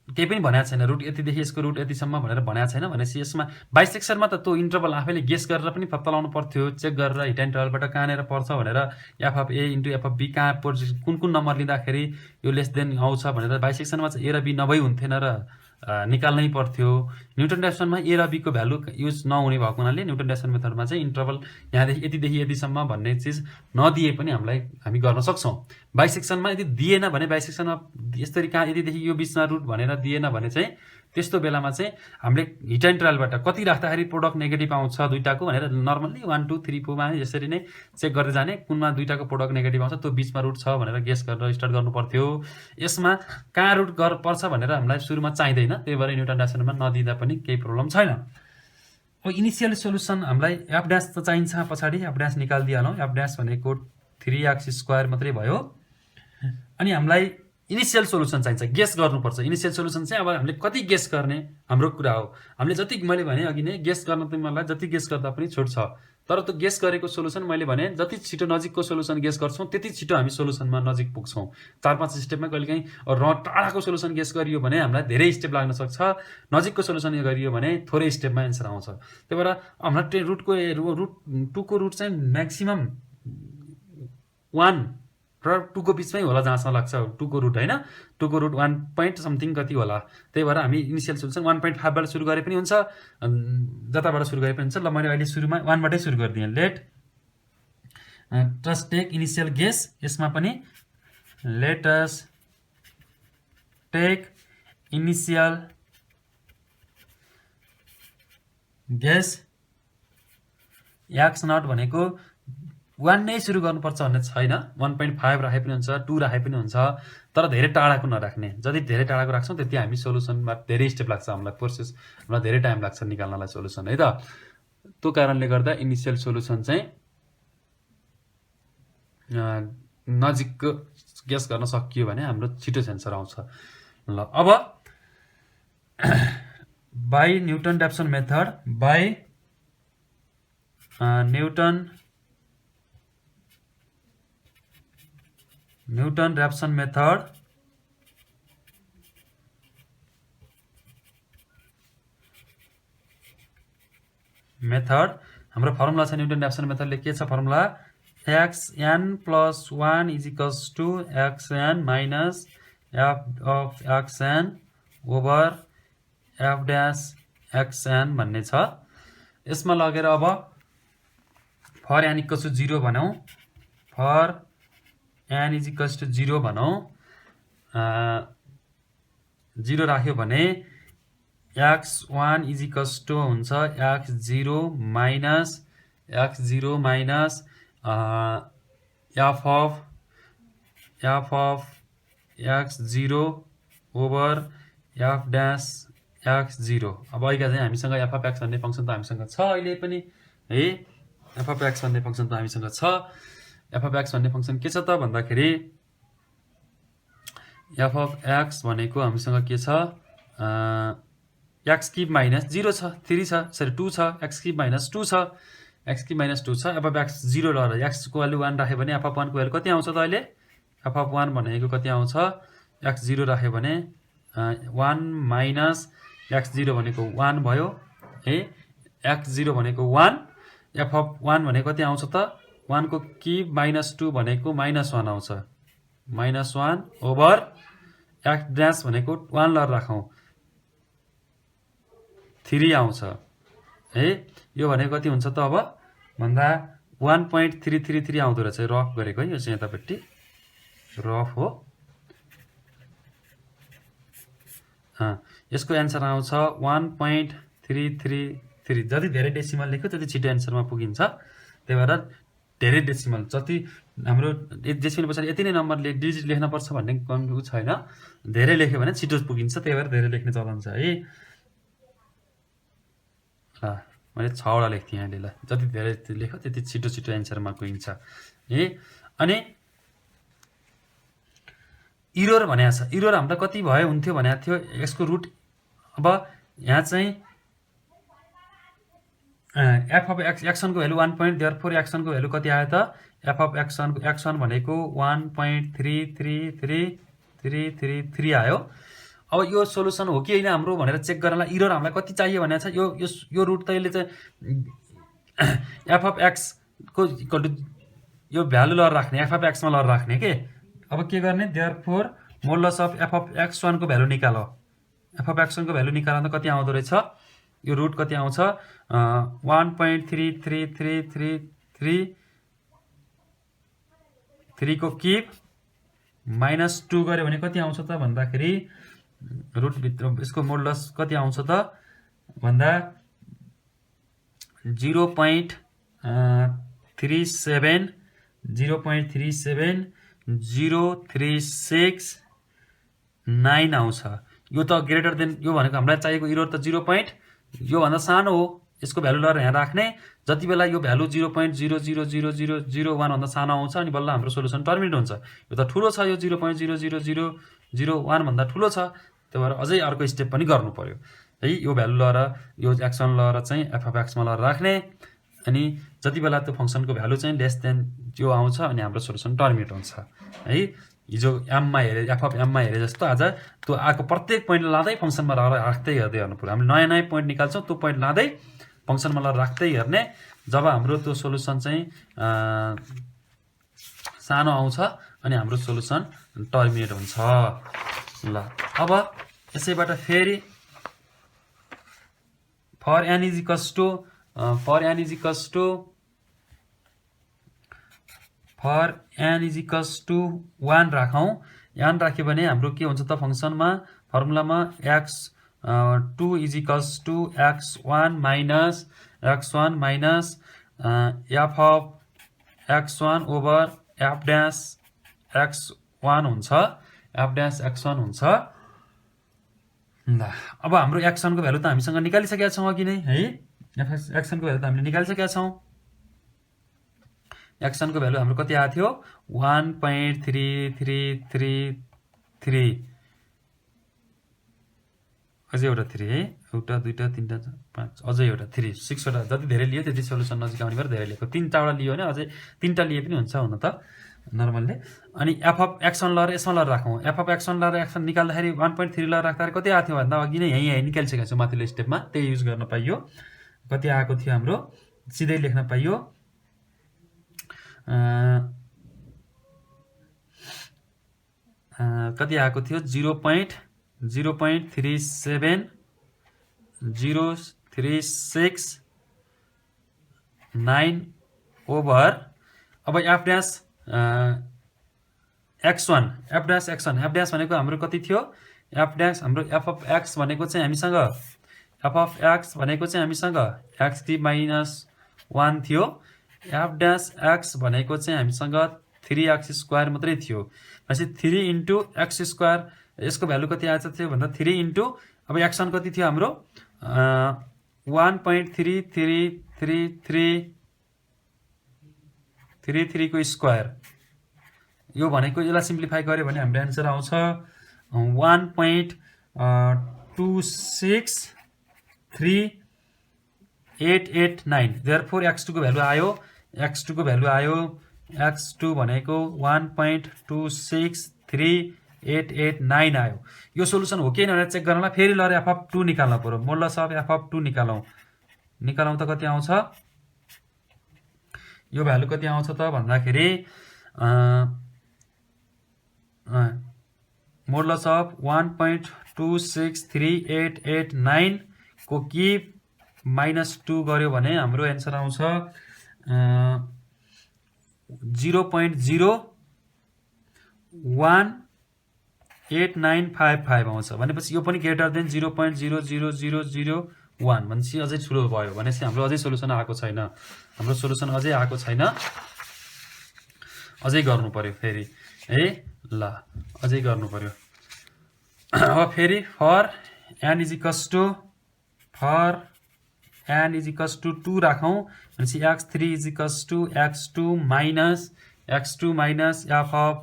S1: केही पनि भनेको छैन, रुट यतिदेखि यसको रुट यतिसम्म भनेर भनेको छैन। भनेपछि यसमा बाइसेक्सनमा त त्यो इन्टरभल आफैले गेस गरेर पनि पत्ता लगाउनु पर्थ्यो, चेक गरेर हिट एन्ड ट्रायलबाट कहाँनिर पर्छ भनेर F of A into F of B कहाँ पर्छ, कुन नम्बर लिँदाखेरि यो लेस देन आउँछ भनेर बाइसेक्सनमा चाहिँ ए र बी नभई हुन्थेन र निकाल्नै पर्थ्यो। न्युटन ड्याफसनमा ए र बीको भ्यालु युज नहुने भएको हुनाले न्युटन ड्याफसन मेथडमा चाहिँ इन्टरभल यहाँदेखि यतिदेखि यतिसम्म भन्ने चिज नदिए पनि हामी गर्न सक्छौँ। बाइसेक्सनमा यदि दिएन भने, बाइसेक्सनमा यसरी कहाँ यतिदेखि यो बिचमा रुट भनेर दिएन भने चाहिँ त्यस्तो बेलामा चाहिँ हामीले हिट एन्ड ट्रायलबाट कति राख्दाखेरि प्रोडक्ट नेगेटिभ आउँछ दुईटाको भनेर नर्मल्ली 1 2 3 4 मा यसरी नै चेक गर्दै जाने, कुनमा दुईटाको प्रोडक्ट नेगेटिभ आउँछ त्यो बिचमा रुट छ भनेर गेस गरेर स्टार्ट गर्नु पर्थ्यो। यसमा कहाँ रुट पर्छ भनेर हामीलाई सुरुमा चाहिँदैन, त्यही भएर न्युटन ड्याफसनमा नदिँदा पनि केही प्रब्लम छैन। अब इनिसियल सोल्युसन हामीलाई एफ ड्यास त चाहिन्छ, पछाडि एफ ड्यास निकालिदिइहालौँ। एफ ड्यास भनेको 3x² मात्रै भयो। अनि हामीलाई इनिसियल सोल्युसन चाहिन्छ, गेस गर्नुपर्छ। इनिसियल सोल्युसन चाहिँ अब हामीले कति गेस गर्ने हाम्रो कुरा हो। हामीले जति मैले भने अघि नै गेस गर्न त मलाई जति गेस गर्दा पनि छुट छ, तर त्यो गेस गरेको सोल्युसन मैले भने जति छिटो नजिकको सोल्युसन गेस गर्छौँ त्यति छिटो हामी सोल्युसनमा नजिक पुग्छौँ। 4-5 स्टेपमा कहिलेकाहीँ टाढाको सोल्युसन गेस गरियो भने हामीलाई धेरै स्टेप लाग्न सक्छ, नजिकको सोल्युसन गरियो भने थोरै स्टेपमा एन्सर आउँछ। त्यही भएर हामीलाई रुट 2 को रुट चाहिँ म्याक्सिमम 1 र 2 को बिचमै होला जहाँसम्म लाग्छ। 2 को रुट होइन, 2 को रुट 1 point समथिङ कति होला। त्यही भएर हामी इनिसियल सोल्युसन 1.5 बाट सुरु गरे पनि हुन्छ, जताबाट सुरु गरे पनि हुन्छ। ल मैले अहिले सुरुमा 1 बाटै सुरु गरिदिएँ। Let just take initial guess, यसमा पनि let us take initial guess. X naught भनेको 1 नै सुरु गर्नुपर्छ भन्ने छैन, 1.5 राखे पनि हुन्छ, 2 राखे पनि हुन्छ, तर धेरै टाढाको नराख्ने। जति धेरै टाढाको राख्छौँ त्यति हामी सोल्युसनमा धेरै स्टेप लाग्छ, हामीलाई प्रोसेस हामीलाई धेरै टाइम लाग्छ निकाल्नलाई सोल्युसन है त। त्यो कारणले गर्दा इनिसियल सोल्युसन चाहिँ नजिकको गेस गर्न सकियो भने हाम्रो छिटो एन्सर आउँछ। ल अब by Newton Raphson method, by Newton Raphson method हाम्रो फर्मुला छ। न्युटन ड्याफसन मेथडले के छ formula? xn + 1 is equals to xn minus f of xn over f dash xn भन्ने छ। यसमा लगेर अब फर n इक्वल्स टु 0 भनौँ, for n is equals to 0 भनौँ। 0 राख्यो भने x1 इज इक्वल्स टु हुन्छ x0 minus f of x0 over f dash x0। अब अहिले चाहिँ हामीसँग f अफ x भन्ने फङ्सन त हामीसँग छ अहिले पनि है, f अफ x भन्ने फङ्सन त हामीसँग छ। f अफ x भन्ने फङ्सन के छ त भन्दाखेरि f अफ x भनेको हामीसँग के छ? x क्युब माइनस 0 छ, 3 छ, सरी 2 छ, x क्युब माइनस 2 छ, x क्युब माइनस 2 छ। f अफ x 0 ल x को भ्यालु 1 राख्यो भने f अफ 1 को भ्यालु कति आउँछ त अहिले? f अफ 1 भनेको कति आउँछ? x0 राख्यो भने 1 माइनस x0 भनेको 1 भयो है, x0 भनेको 1, f अफ 1 भनेको कति आउँछ त 1 को क्युब माइनस 2 भनेको माइनस 1 आउँछ, माइनस 1 ओभर x ड्यास भनेको 1 लर राखौँ 3 आउँछ है। यो भनेको कति हुन्छ त अब भन्दा 1.333 आउँदो रहेछ, रफ गरेको है, यो चाहिँ यतापट्टि रफ हो। यसको एन्सर आउँछ 1.333। जति धेरै डेसिमल लेख्यो त्यति छिटो एन्सरमा पुगिन्छ, त्यही भएर धेरै डेसिमल जति हाम्रो डेसिमल पछाडि यति नै नम्बर डिजिट लेख्नुपर्छ भन्ने उ छैन, धेरै लेख्यो भने छिटो पुगिन्छ, त्यही भएर धेरै लेख्ने चलन छ है। मैले 6 वटा लेख्थेँ यहाँले, ल जति धेरै लेख्यो त्यति छिटो छिटो एन्सरमा पुगिन्छ है। अनि इरोर भनेको छ, इरोर हाम्रो कति भयो हुन्थ्यो भनेको थियो, यसको रुट अब यहाँ चाहिँ एफ अफ एक्सन को भ्यालु 1 पोइन्ट, देयरफोर एक्सन को भ्यालु कति आयो त एफ अफ एक्सन भनेको 1.33333 आयो। अब यो सोलुसन हो कि होइन हाम्रो भनेर चेक गर्नलाई इरोर हामीलाई कति चाहियो भनेको छ, यो रुट त यसले चाहिँ एफ अफ एक्स को इक्वल टु यो भ्यालु लर राख्ने, एफ अफ एक्समा लर राख्ने के। अब के गर्ने, therefore modulus of F of x1 को भ्यालु निकालो, एफ अफ x1 को भ्यालु निकाल्दा कति आउँदो रहेछ, यो रुट कति आउँछ 1.33333 को क्युब माइनस 2 गऱ्यो भने कति आउँछ त भन्दाखेरि रुट भित्र यसको मोडुलस कति आउँछ त भन्दा 0.37036 आउँछ। यो त ग्रेटर देन, यो भनेको हामीलाई चाहिएको इरोर त 0. यो भन्दा सानो हो, यसको भ्यालु लर यहाँ राख्ने, जति बेला यो भ्यालु 0.00001 भन्दा सानो आउँछ अनि बल्ल हाम्रो सोलुसन टर्मिनेट हुन्छ। यो त ठुलो छ, यो 0.00001 भन्दा ठुलो छ, त्यही भएर अझै अर्को स्टेप पनि गर्नु पर्यो है। यो भ्यालु लर यो एक्सन लर चाहिँ एफ अफ एक्समा लर राख्ने, अनि जति बेला त्यो फङ्सनको भ्यालु चाहिँ लेस देन त्यो आउँछ अनि हाम्रो सोलुसन टर्मिनेट हुन्छ है। हिजो एममा हेरे एफ अफ एममा हेरे जस्तो आज त्यो आएको प्रत्येक पोइन्ट लाँदै फङ्सनमा राख्दै हेर्दै हेर्नु पर्यो। हामीले नयाँ नयाँ पोइन्ट निकाल्छौँ, त्यो पोइन्ट लाँदै फङ्सनमा लर राख्दै हेर्ने, जब हाम्रो त्यो सोलुसन चाहिँ सानो आउँछ अनि हाम्रो सोलुसन टर्मिनेट हुन्छ। ल अब यसैबाट फेरि for N is equals to 1 राखौँ। 1 राख्यो भने हाम्रो के हुन्छ त फङ्सनमा फर्मुलामा x2 is equals to x1 minus F of x1 over F dash x1 हुन्छ, एफ ड्यास x1 हुन्छ। ल अब हाम्रो x1 को भ्यालु त हामीसँग निकालिसकेका छौँ अघि नै है, x1 को भ्यालु त हामीले निकालिसकेका छौँ। x1 को भ्यालु हाम्रो कति आएको थियो 1.3333, अझै एउटा 3 है, एउटा दुईटा तिनटा 5 अझै एउटा 3, 6 वटा, जति धेरै लियो त्यति सोलुसन नजिक आउने भएर धेरै लिएको। 3टा वटा लियो भने अझै 3टा लिए पनि हुन्छ हुन त नर्मलले। अनि एफ अफ एक्सन लर यसमा लर राखौँ, F of action lot action निकाल्दाखेरि 1.3 लर राख्दाखेरि कति आएको थियो भन्दा अघि नै यहीँ निकालिसकेको छु माथिल्लो स्टेपमा, त्यही युज गर्न पाइयो। कति आएको थियो हाम्रो सिधै लेख्न पाइयो, कति आएको थियो 0.0370369 ओभर अब F dash x1 F dash भनेको हाम्रो कति थियो, एफ ड्यास हाम्रो एफ अफ एक्स भनेको चाहिँ हामीसँग x3 माइनस 1 थियो, एफ ड्यास x भनेको चाहिँ हामीसँग 3x² मात्रै थियो। भनेपछि 3 इन्टु x², यसको भ्यालु कति आएछ थियो भन्दा 3 इन्टु अब एक्सन कति थियो हाम्रो 1.333333 को स्क्वायर। यो भनेको यसलाई सिम्प्लिफाई गर्यो भने हाम्रो एन्सर आउँछ 1.263889। देयरफोर x2 को भ्यालु आयो, x2 भनेको 1.263889 0.889 आयो। यो सोलुसन हो कि भनेर चेक गर्नलाई फेरि ल एफ अफ 2 निकाल्न पर्यो। मोडुलस अफ एफ अफ 2 निकालौँ त कति आउँछ? यो भ्यालु कति आउँछ त भन्दाखेरि मोडुलस अफ 1.263889 को क्युब -2 गर्यो भने हाम्रो एन्सर आउँछ 0.018955 आउँछ। भनेपछि यो पनि ग्रेटर देन 0.00001 भनेपछि अझै ठुलो भयो। भनेपछि हाम्रो अझै सोलुसन आएको छैन। हाम्रो सोलुसन अझै आएको छैन, अझै गर्नु पर्यो फेरि है। ल अझै गर्नु पर्यो। अब फेरि फर n इजिकल्स टु 2 राखौँ भनेपछि x3 is equals to x2 minus F of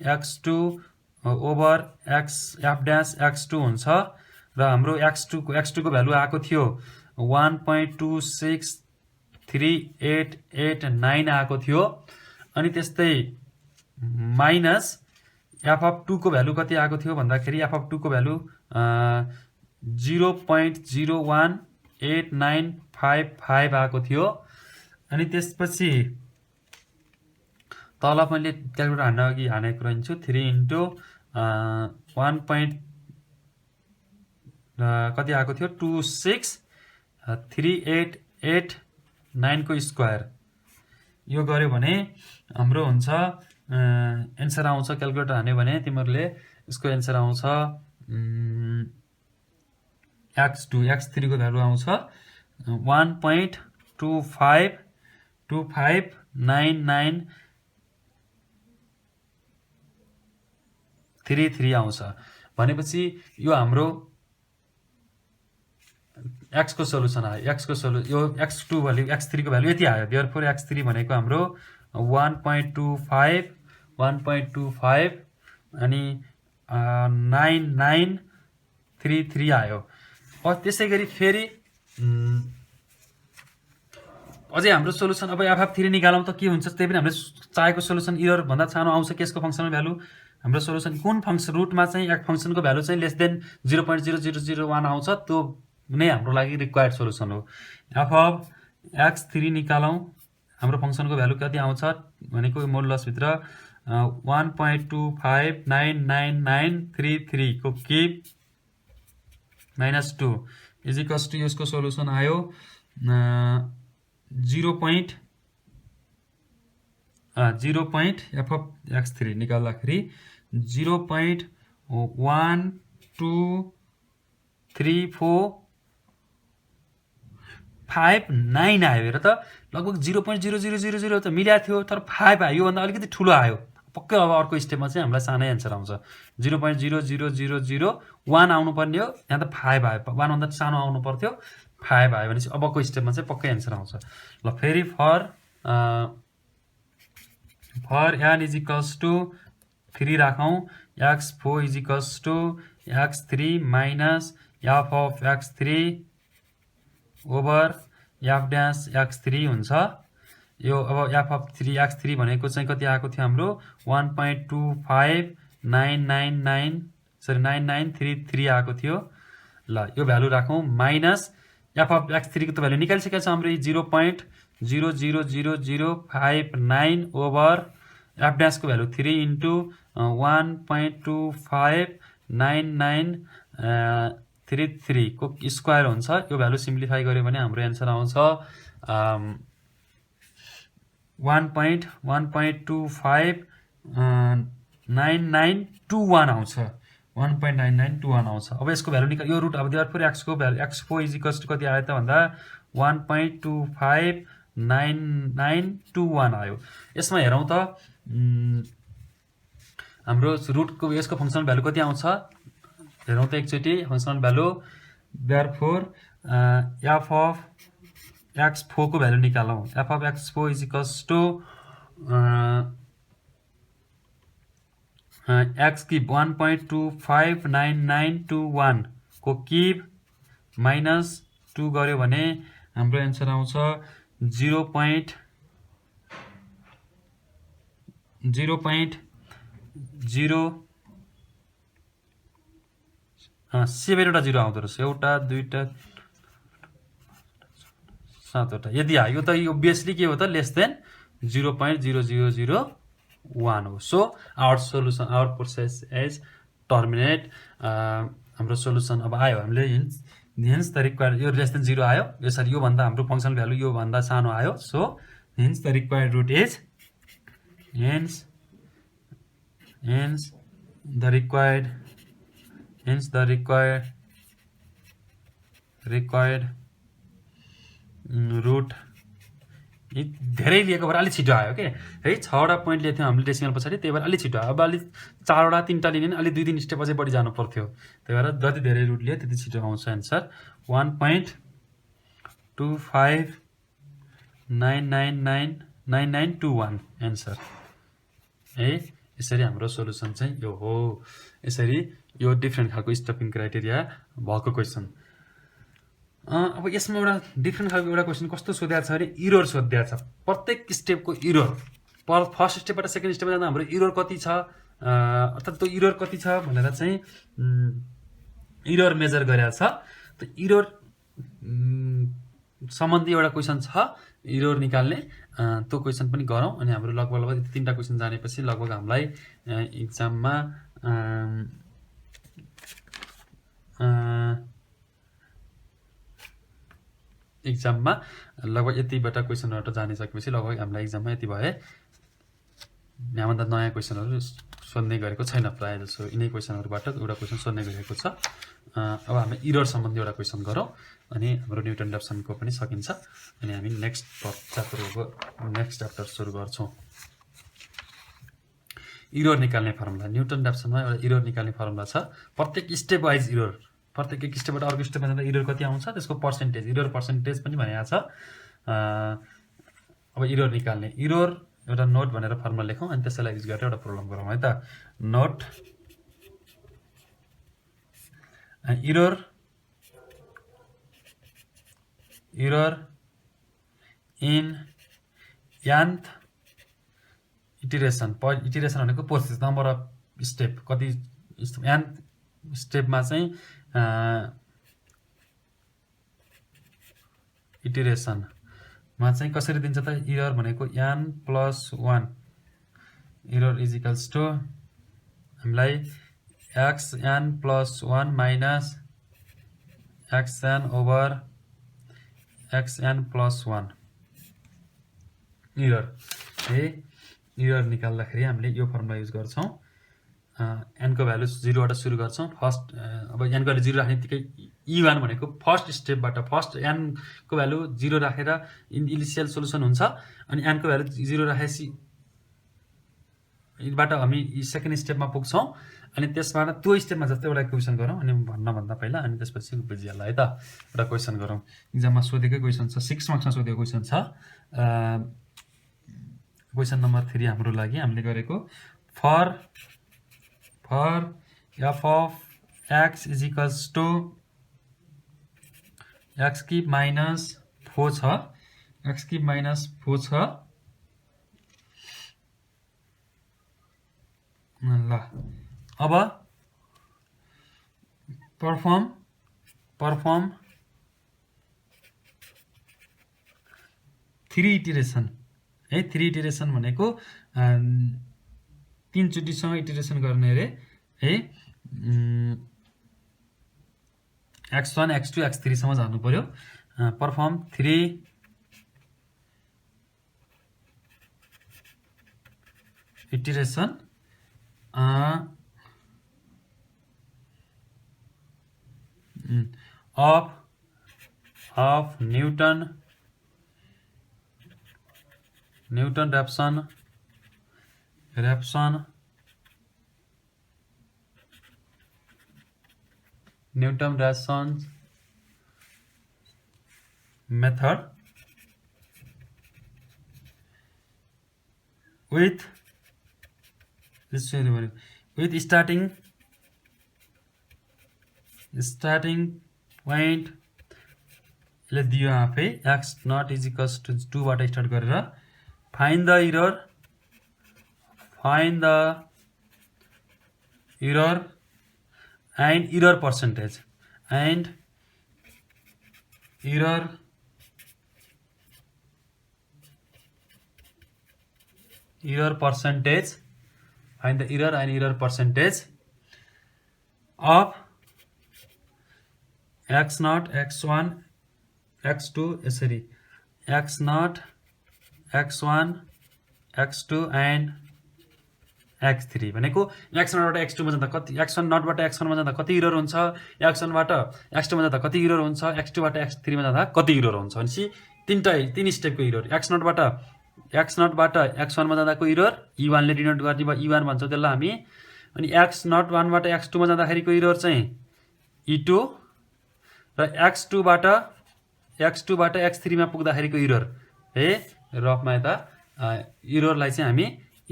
S1: x2 over F dash x2 हुन्छ। र हाम्रो x2 को भ्यालु आएको थियो 1.263889 आएको थियो। अनि त्यस्तै माइनस एफ अफ 2 को भ्यालु कति आएको थियो भन्दाखेरि एफ अफ 2 को भ्यालु 0.018955 आएको थियो। अनि त्यसपछि तल मैले क्यालकुलेटर हान्न अघि हानेको रहन्छु 3 इन्टु 1. कति आएको थियो 2638889 को स्क्वायर। यो गर्यो भने हाम्रो हुन्छ एन्सर आउँछ। क्यालकुलेटर हान्यो भने तिमीहरूले यसको एन्सर आउँछ x3 को भ्यालु आउँछ 1.259933 आउँछ। भनेपछि यो हाम्रो x को सोलुसन आयो। यो x2 भ्यालु x3 को भ्यालु यति आयो। देयरफोर x3 भनेको हाम्रो 1.25 अनि 9933 आयो। त्यसै गरी फेरि अझै हाम्रो सोलुसन अब FF3 निकालौँ त के हुन्छ? त्यही पनि हामीले चाहेको सोलुसन इरर भन्दा सानो आउँछ कि यसको फंक्सनल भ्यालु। हाम्रो सोलुसन कुन फंक्सन रुटमा चाहिँ एक फंक्सनको भ्यालु चाहिँ लेस देन 0.0001 आउँछ, त्यो नै हाम्रो लागि रिक्वायर्ड सोलुसन हो। FF x3 निकालौँ। हाम्रो फंक्सनको भ्यालु कति आउँछ भनेको मोडुलस भित्र 1.25999933 को क्युब -2 इजिकल्स टु यसको सोलुसन आयो 0.x3 निकाल्दाखेरि 0.123459 आयो। हेर त लगभग 0.0000 त मिलेको थियो, तर 5 आयो। योभन्दा अलिकति ठुलो आयो। पक्कै अब अर्को स्टेपमा चाहिँ हामीलाई सानै एन्सर आउँछ। 0.00001 आउनुपर्ने हो, यहाँ त 5 आयो। 1 भन्दा सानो आउनु पर्थ्यो, 5 आयो भनेपछि अबको स्टेपमा चाहिँ पक्कै एन्सर आउँछ। ल फेरि फर n इजिकल्स टु 3 राखौँ। x4 equals to x3 minus F of x3 over F dash x3 हुन्छ। यो अब एफ अफ x3 भनेको चाहिँ कति आएको थियो हाम्रो 1.259933 आएको थियो। ल यो भ्यालु राखौँ माइनस एफ अफ x3 को त भ्यालु निकालिसकेको छ हाम्रो 0.00059 ओभर एफ ड्यास को भ्यालु 3 इन्टु 1.259933 को स्क्वायर हुन्छ। यो भ्यालु सिम्प्लिफाई गर्यो भने हाम्रो एन्सर आउँछ 1.259921 आउँछ। 1.9921 आउँछ। अब यसको भ्यालु निकाल। यो रुट अब देयरफोर x को भ्यालु x4 इजिकल्स टु कति आयो त भन्दा 1.259921 आयो। यसमा हेरौँ त हाम्रो रुटको यसको फंक्सनल भ्यालु कति आउँछ हेरौँ त एकचोटि। Functional value therefore F of x4 को भ्यालु निकालौँ। F of x4 equals to x की 1.259921 को क्युब माइनस 2 गर्यो भने हाम्रो एन्सर आउँछ 0.00001 7 वटा जिरो आउँदो रहेछ, एउटा दुईटा 7 वटा। यदि यो त obviously के हो त लेस देन 0.0001 हो। So our solution, our process is terminate. हाम्रो सोल्युसन अब आयो, हामीले हिन्स द रिक्वायर्ड, यो लेस देन 0 आयो, यसरी यो भन्दा हाम्रो फंक्सनल भ्यालु यो भन्दा सानो आयो। So hence the required root is hence the required root धेरै लिएको भएर अलिक छिटो आयो के है। 6वटा पोइन्ट लिएको थियौँ हामीले डेसिमल पछाडि, त्यही भएर अलिक छिटो आयो। अब अलिक 4वटा 3टा लिने अलिक 2-3 स्टेप अझै बढी जानु पर्थ्यो, त्यही भएर जति धेरै रुट लियो त्यति छिटो आउँछ एन्सर। 1.25999921 एन्सर है। यसरी हाम्रो सोल्युसन चाहिँ यो हो। यसरी यो डिफ्रेन्ट खालको स्टपिङ क्राइटेरिया भएको क्वेसन। अब यसमा एउटा डिफ्रेन्ट खालको एउटा क्वेसन कस्तो सोधेको छ भने इरर सोधेको छ। प्रत्येक स्टेपको इरर, फर्स्ट स्टेपबाट सेकेन्ड स्टेपमा जाँदा हाम्रो इरर कति छ, अर्थात् त्यो इरर कति छ भनेर चाहिँ इरर मेजर गरेको छ। त्यो इरर सम्बन्धी एउटा क्वेसन छ, इरर निकाल्ने। त्यो क्वेसन पनि गरौँ। अनि हाम्रो लगभग 3टा क्वेसन जानेपछि लगभग हामीलाई इक्जाममा लगभग यतिबाट क्वेसनबाट जानिसकेपछि लगभग हामीलाई इक्जाममा यति भए। यहाँभन्दा नयाँ क्वेसनहरू सोध्ने गरेको छैन, प्रायः जसो यिनै क्वेसनहरूबाट एउटा क्वेसन सोध्ने गरेको छ। अब हामी इरर सम्बन्धी एउटा क्वेसन गरौँ, अनि हाम्रो न्युटन ड्याप्सनको पनि सकिन्छ। अनि हामी नेक्स्ट च्याप्टर सुरु गर्छौँ। इरर निकाल्ने फर्मुला, न्युटन ड्याप्सनमा एउटा इरर निकाल्ने फर्मुला छ। प्रत्येक स्टेप वाइज इरर, प्रत्येक एक स्टेपबाट अर्को स्टेपमा जाँदा इरर कति आउँछ त्यसको पर्सेन्टेज, इरर पर्सेन्टेज पनि भनेको छ। अब इरर निकाल्ने, इरर एउटा नोट भनेर फर्मुला लेखौँ, अनि त्यसैलाई युज गरेर एउटा प्रोब्लम गरौँ है त। Note error in nth iteration. Iteration भनेको प्रोसेस, नम्बर अफ स्टेप, कति nth स्टेपमा चाहिँ इटिरेसनमा चाहिँ कसरी दिन्छ त। इरर भनेको n+1, error is equals to हामीलाई xn+1 minus xn over xn+1 error है। इरर निकाल्दाखेरि हामीले यो फर्मुला युज गर्छौँ। n को भ्यालु 0बाट सुरु गर्छौँ। फर्स्ट अब n को भ्यालु 0 राख्ने बित्तिकै E1 भनेको फर्स्ट स्टेपबाट, फर्स्ट n को भ्यालु 0 राखेर इनिसियल सोल्युसन हुन्छ। अनि n को भ्यालु 0 राखेपछि बाट हामी सेकेन्ड स्टेपमा पुग्छौँ। अनि त्यसबाट त्यो स्टेपमा जस्तै एउटा क्वेसन गरौँ, अनि भन्दा पहिला अनि त्यसपछि बुझिहाल्ला है त। एउटा क्वेसन गरौँ, इक्जाममा सोधेकै क्वेसन छ, 6 मार्क्समा सोधेको क्वेसन छ। क्वेसन नम्बर 3 हाम्रो लागि हामीले गरेको for f of x is equals to x की माइनस 4 छ, x की माइनस 4 छ। ल अब परफर्म 3 इटिरेसन है। 3 इटिरेसन भनेको 3 चोटिसँग इटिरेसन गर्ने रे है। x1 x2 x3 सम्म जानु पर्यो। Perform 3 iteration of Newton Raphson method with starting point ले दियो आफै x not is equals to 2 बाट स्टार्ट गरेर find the error and error percentage and error percentage and the error and error percentage of x0 x1 x2 यसरी x0 x1 x2 and x3 भनेको x0 बाट x2 मा जाँदा कति x1 बाट x1 मा जाँदा कति एरर हुन्छ x1 बाट x2 मा जाँदा कति एरर हुन्छ x2 बाट x3 मा जाँदा कति एरर हुन्छ भनेपछि तीन स्टेपको एरर x0 बाट x1 मा जाँदाको एरर e1 ले डिनोट गर्ने भयो e1 भन्छ त्यसलाई हामी अनि x0 1 बाट x2 मा जाँदाखेरिको एरर चाहिँ e2 र x2 बाट x3 मा पुग्दाखेरिको एरर है रफमा यता एररलाई चाहिँ हामी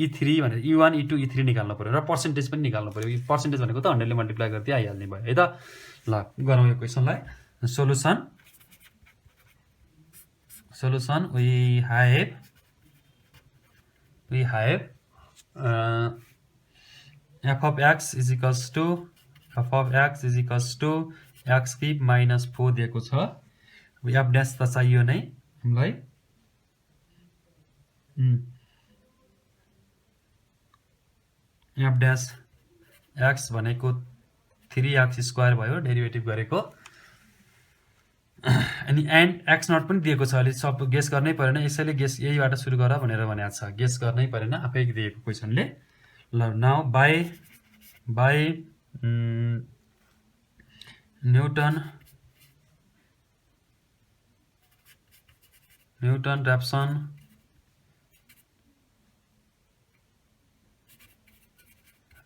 S1: e3 भनेर e1 e2 e3 निकाल्नु पर्यो र पर्सेन्टेज पनि निकाल्नु पर्यो पर्सेन्टेज भनेको त 100 ले मल्टिप्लाई गर्दै आइहाल्ने भयो है त ल गरौँ यो क्वेशनलाई solution we have f of x is equals to x cube minus 4 दिएको छ f dash त चाहियो नै हामीलाई f dash x भनेको 3x स्क्वायर भयो डेरिभेटिभ गरेको अनि एन्ड x0 पनि दिएको छ अलि सब गेस गर्नै परेन यसैले गेस यहीबाट सुरु गर भनेर भनेको छ गेस गर्नै परेन आफै दिएको क्वेशनले ल now by Newton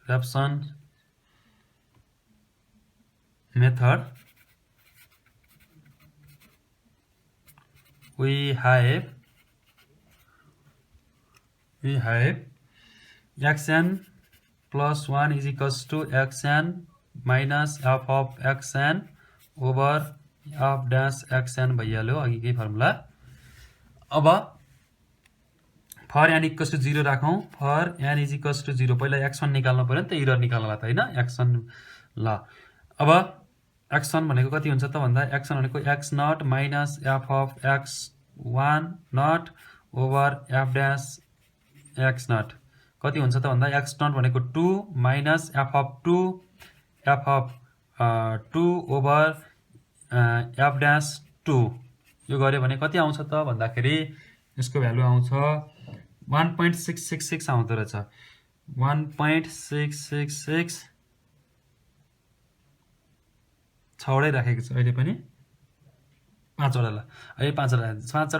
S1: Raphson method we have xn plus 1 is equals to xn minus f of xn over f dash xn भइहाल्यो अघिकै फर्मुला अब फर n इक्वल्स टु 0 राखौं for n is equals to 0 पहिला x1 निकाल्नु पर्यो नि त error निकाल्नला त हैन x1 ल अब x1 भनेको कति हुन्छ त भन्दा x1 भनेको x0 minus f of x1 not over f dash x0 कति हुन्छ त भन्दा x0 भनेको 2 minus f of 2 over f dash 2 यो गर्यो भने कति आउँछ त भन्दाखेरि यसको भ्यालु आउँछ 1.666 आउँदो रहेछ 1.666 छवटै राखेको छु अहिले पनि 5 वटा ल अहिले 5 वटा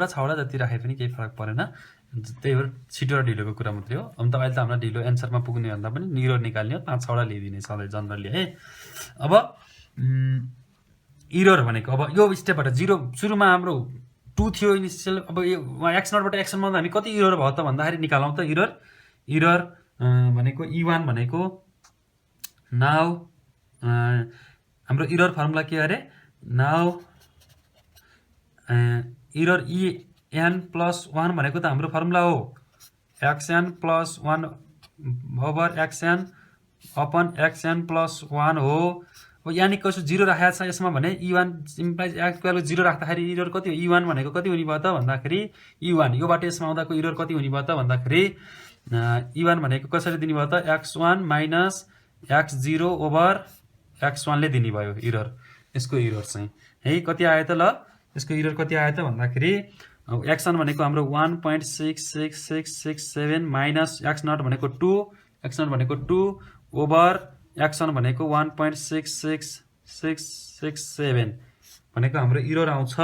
S1: 6 वटा जति राखे पनि केही फरक परेन त्यही भएर छिटो र ढिलोको कुरा मात्रै हो अब तपाईले त हाम्रो ढिलो एन्सरमा पुग्ने भन्दा पनि एरर निकाल्ने हो 5 6 वटा लिदिने सधैं जनरली है अब एरर भनेको अब यो स्टेपबाट 0 सुरुमा हाम्रो 2 थियो इनिशियल अब x0 बाट x1 मा हामी कति एरर भयो त भन्दाखेरि निकालौं त एरर भनेको e1 भनेको नाउ हाम्रो एरर फर्मुला के अरे नाउ एरर en plus 1 भनेको त हाम्रो फर्मुला हो xn plus 1 over xn upon xn plus 1 हो अब n इक्वल्स टु 0 राखेको छ यसमा भने e1 इम्प्लाइज x इक्वल 0 राख्दाखेरि एरर कति हो e1 भनेको कति हुने भयो त भन्दाखेरि e1 योबाट यसमा आउँदाको एरर कति हुने भयो त भन्दाखेरि e1 भनेको कसरी दिने भयो त x1 minus x0 over x1 ले दिने भयो एरर यसको एरर चाहिँ है कति आयो त ल यसको एरर कति आयो त भन्दाखेरि x1 भनेको हाम्रो 1.66667 minus x0 भनेको 2 x0 भनेको 2 over x1 भनेको 1.66667 भनेको हाम्रो एरर आउँछ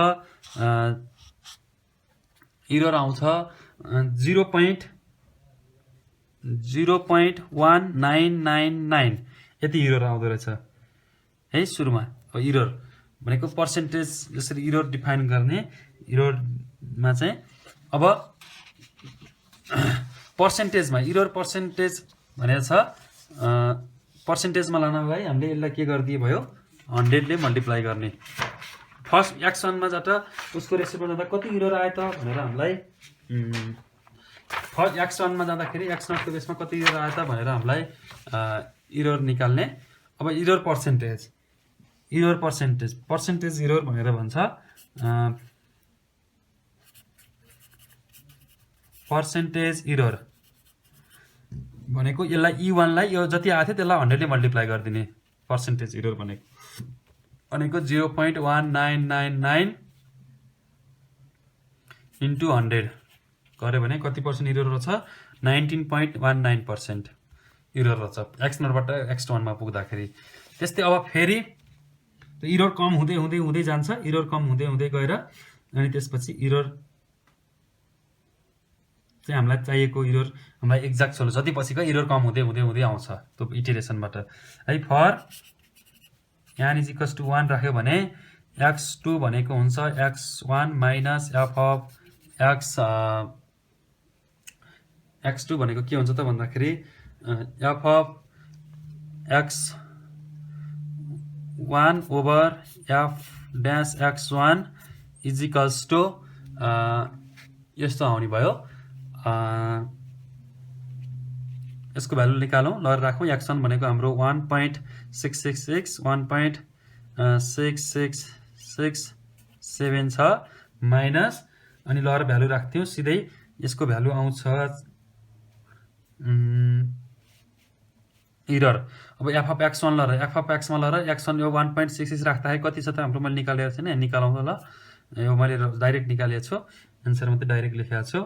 S1: 0.1999 यति एरर आउँदो रहेछ है सुरुमा एरर भनेको पर्सेन्टेज जसरी एरर डिफाइन गर्ने एरर मा चाहिँ अब पर्सेन्टेजमा एरर पर्सेन्टेज भनेर छ पर्सेन्टेजमा लानलाई हामीले यसलाई के गर्दिए भयो 100 ले मल्टिप्लाई गर्ने फर्स्ट x1 मा जाटा उसको रेसिपी जाँदा कति एरर आयो त भनेर हामीलाई फर्स्ट x1 मा जाँदाखेरि x0 को बेसमा कति एरर आयो त भनेर हामीलाई एरर निकाल्ने अब अब इरर पर्सेन्टेज इरर भनेर भन्छ पर्सेन्टेज इरर भनेको यसलाई E1 लाई यो जति आएको थियो त्यसलाई 100 ले मल्टिप्लाई गरिदिने पर्सेन्टेज इरर भनेको 0.1999 इन्टु 100 गऱ्यो भने कति पर्सेन्ट इरर रहेछ 19.19% इरर रहेछ x नटबाट x1 मा पुग्दाखेरि। त्यस्तै अब फेरि इरर कम हुँदै हुँदै हुँदै जान्छ इरर कम हुँदै हुँदै गएर अनि त्यसपछि इरर चाहिँ हामीलाई चाहिएको इरर हामीलाई एक्ज्याक्ट सोल्युसन जति पछिको इरर कम हुँदै हुँदै हुँदै आउँछ त्यो इटरेसनबाट है। फर n = 1 राख्यो भने x2 भनेको हुन्छ x1 minus f of x2 भनेको के हुन्छ त भन्दाखेरि f of x1 over f dash x1 is equals to यस्तो आउने भयो। यसको भ्यालु निकालौँ ल राखौँ x1 भनेको हाम्रो 1.666 1.6667 छ माइनस अनि ल भ्यालु राख्थ्यौँ सिधै यसको भ्यालु आउँछ इरर अब f अफ x1 ल f अफ x1 ल x1 यो 1.66 राख्दाखेरि कति छ त हाम्रो मैले निकालेको छैन निकालौँ ल यो मैले डाइरेक्ट निकालेको छु आन्सर मात्रै डाइरेक्ट लेखेको छु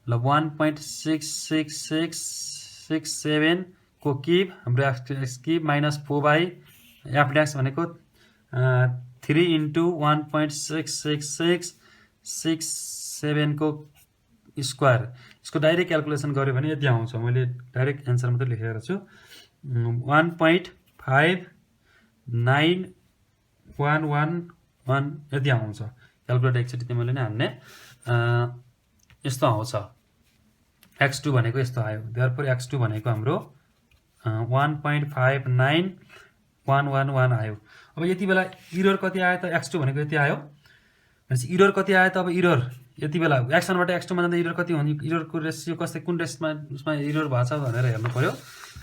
S1: ल 1.66667 को क्युब हाम्रो x cube minus 4/f dash भनेको 3 इन्टु 1.66667 को स्क्वायर यसको डाइरेक्ट क्याल्कुलेसन गर्यो भने यति आउँछ मैले डाइरेक्ट आन्सर मात्रै लेखेको छु 1.59111 यति आउँछ क्याल्कुलेटर एकचोटि तिमीले नै हान्ने यस्तो आउँछ x2 भनेको यस्तो आयो देयरफोर x2 भनेको हाम्रो 1.59111 आयो। अब यति बेला इरर कति आयो त x2 भनेको यति आयो भनेपछि इरर कति आयो त अब इरर यति बेला x1 बाट x2 मा जाँदा इरर कति हुने इररको रेशियो कस्तै कुन रेसमा उसमा इरर भएको छ भनेर हेर्नु पर्यो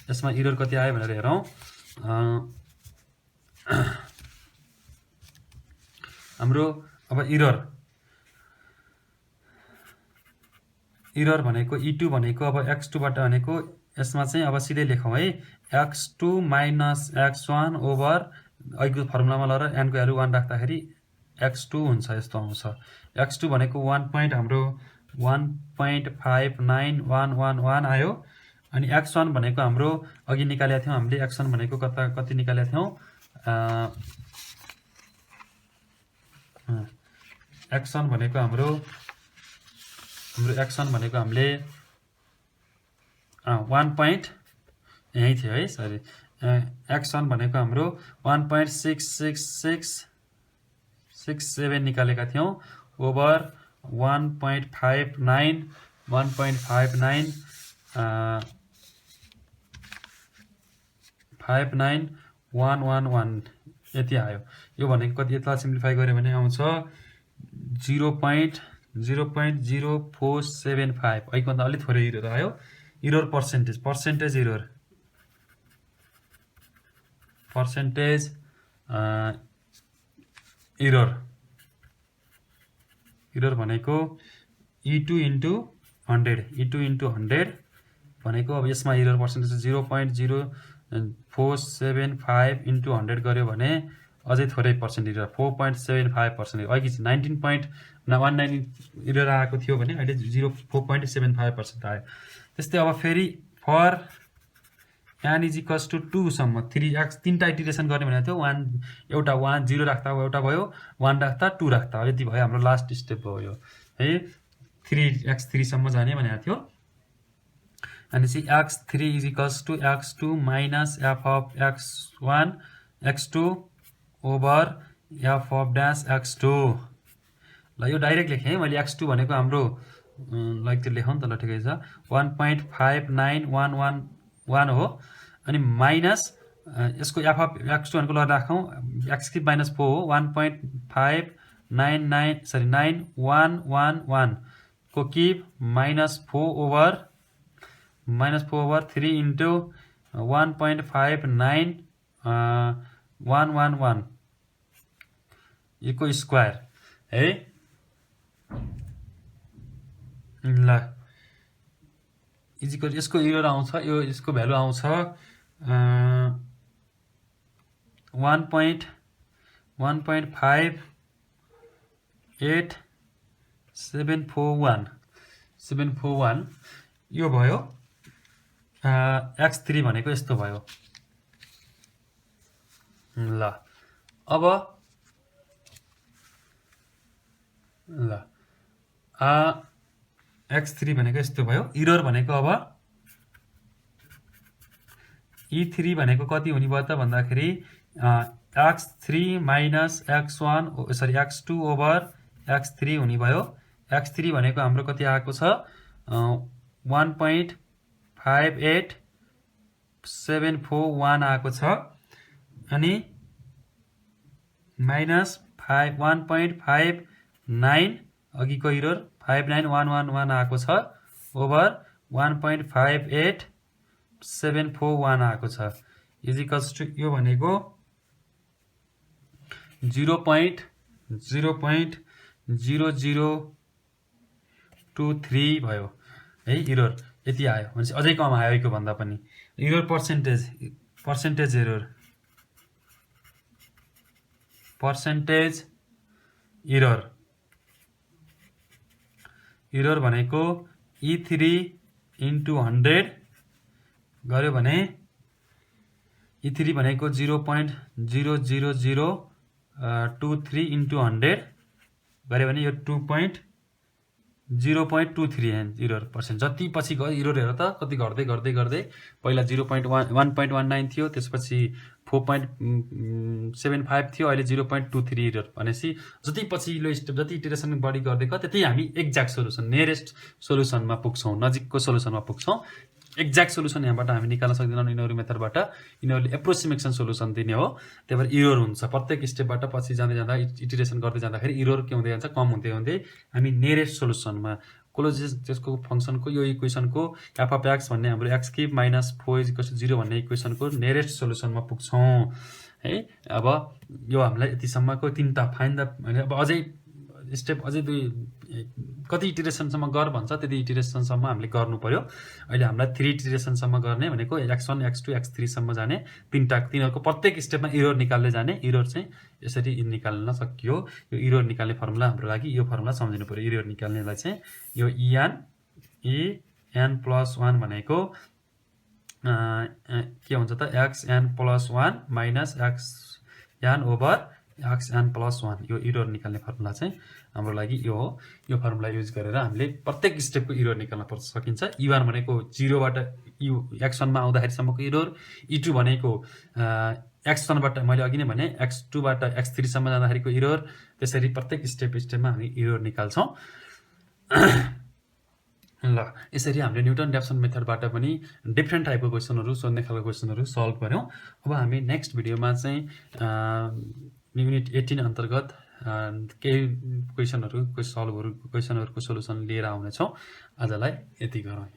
S1: यसमा इरर कति आयो भनेर हेरौँ हाम्रो अब इरर भनेको E2 भनेको अब x2 बाट भनेको यसमा चाहिँ अब सिधै लेखौँ है x2 माइनस x1 ओभर अघिको फर्मुलामा लर n को भ्यालु 1 राख्दाखेरि x2 हुन्छ यस्तो आउँछ x2 भनेको 1.59111 आयो अनि x1 भनेको हाम्रो अघि निकालेका थियौं हामीले x1 भनेको कति निकालेका थियौं x1 भनेको हाम्रो x1 भनेको हामीले 1. यही थियो है सरी x1 भनेको हाम्रो 1.66667 निकालेका थियौं ओभर 1.59 59111 यति आयो। यो भनेको कति यता सिम्प्लिफाई गर्यो भने आउँछ 0.0475 अघिभन्दा अलि थोरै इरर आयो। इरर पर्सेन्टेज इरर भनेको E2 into 100 भनेको अब यसमा इरर पर्सेन्टेज 0.0475 into 100 गर्यो भने अझै थोरै पर्सेन्ट इरर 4.75% अघि 19.19 इरर आएको थियो भने अहिले 4.75% आयो। त्यस्तै अब फेरि फर n = 2 सम्म 3x तीनटा इटरेसन गर्ने भनेको थियो एउटा 1 0 राख्दा एउटा भयो 1 राख्दा 2 राख्दा यति भयो हाम्रो लास्ट स्टेप भयो यो है 3x3 सम्म जाने भनेको थियो। अनि चाहिँ x3 = x2 minus f of x1 x2 over f of dash x2 ल यो डाइरेक्ट लेखेँ है मैले x2 भनेको हाम्रो लाइक त्यो लेखौँ त ल ठिकै छ 1.59111 हो अनि माइनस यसको f of x2 भनेको ल राखौँ x3 - 4 हो 1.911 को क्युब -4 ओभर 3 into 1.59 111 यो स्क्वायर है ल इजिकल यसको एरर आउँछ यो यसको भ्यालु आउँछ 1.158,741 यो भयो x3 भनेको यस्तो भयो ल अब x3 भनेको यस्तो भयो एरर भनेको अब e3 भनेको कति हुने भयो त भन्दाखेरि x3 minus x1 sorry x2 over x3 हुने भयो x3 भनेको हाम्रो कति आएको छ 1.58741 आएको छ अनि माइनस 1.59 अघिको एरर 59111 आएको छ ओभर 1.58741 आएको छ इजिकल्स टु यो भनेको 0.0023 भयो है एरर यति आयो भनेपछि अझै कम आयो यो भन्दा पनि एरर पर्सेन्टेज एरर भनेको E3 into 100 गर्यो भने E3 भनेको 0.00023 into 100 गर्यो भने यो 0.23 एरर पर्सेन्ट जति पछि गयो एरर हेर त कति घट्दै पहिला 1.19 थियो त्यसपछि 4.75 थियो अहिले 0.23 एरर भनेपछि जति पछिल्लो स्टेप जति इटरेसन बढी गर्दै गयो त्यति हामी एक्ज्याक्ट सोलुसन नियरेस्ट सोलुसनमा पुग्छौं नजिकको सोलुसनमा पुग्छौं एक्ज्याक्ट सोलुसन यहाँबाट हामी निकाल्न सक्दैनौं यिनीहरु मेथडबाट यिनीहरुले एप्रोक्सिमेसन सोलुसन दिने हो त्यही भएर एरर हुन्छ प्रत्येक स्टेपबाट पछि जाँदा इटरेसन गर्दै जाँदाखेरि एरर के हुँदै जान्छ कम हुँदै हामी नियरेस्ट सोलुसनमा क्लोजेस्ट त्यसको फंक्सनको यो इक्वेसनको f of x भन्ने हाम्रो x क्यूब minus 4 = 0 भन्ने इक्वेसनको नियरेस्ट सोलुसनमा पुग्छौं है अब यो हामीलाई यतिसम्मको तीनटा फाइन्ड द अब अझै स्टेप अझै दुई कति इटरेसन सम्म गर भन्छ त्यति इटरेसन सम्म हामीले गर्नु पर्यो अहिले हामीलाई 3 इटरेसन सम्म गर्ने भनेको x1 x2 x3 सम्म जाने तिनीहरुको प्रत्येक स्टेपमा एरर निकाल्दै जाने एरर चाहिँ यसरी निकाल्न सकियो यो एरर निकाल्ने फर्मुला हाम्रो लागि यो फर्मुला सम्झिनु पर्यो एरर निकाल्नेलाई चाहिँ यो en+1 भनेको के हुन्छ त xn+1 minus xn over xn+1 यो एरर निकाल्ने फर्मुला चाहिँ हाम्रो लागि यो हो यो फर्मुला युज गरेर हामीले प्रत्येक स्टेपको एरर निकाल्न सकिन्छ e1 भनेको 0 बाट x1 मा आउँदाखेरि सम्मको एरर e2 भनेको x1 बाट मैले अघि नै भने x2 बाट x3 सम्म जाँदाखेरिको एरर त्यसरी प्रत्येक स्टेपमा हामी एरर निकाल्छौं ल यसरी हामीले न्यूटन ड्याप्सन मेथडबाट पनि डिफरेन्ट टाइपको क्वेशनहरु सोध्ने खालको क्वेशनहरु सल्भ गर्यौं अब हामी नेक्स्ट भिडियोमा चाहिँ युनिट 18 अन्तर्गत केही क्वेशनहरुको सल्भहरुको क्वेशनहरुको सोलुसन लिएर आउने छौं आजलाई यति गरौँ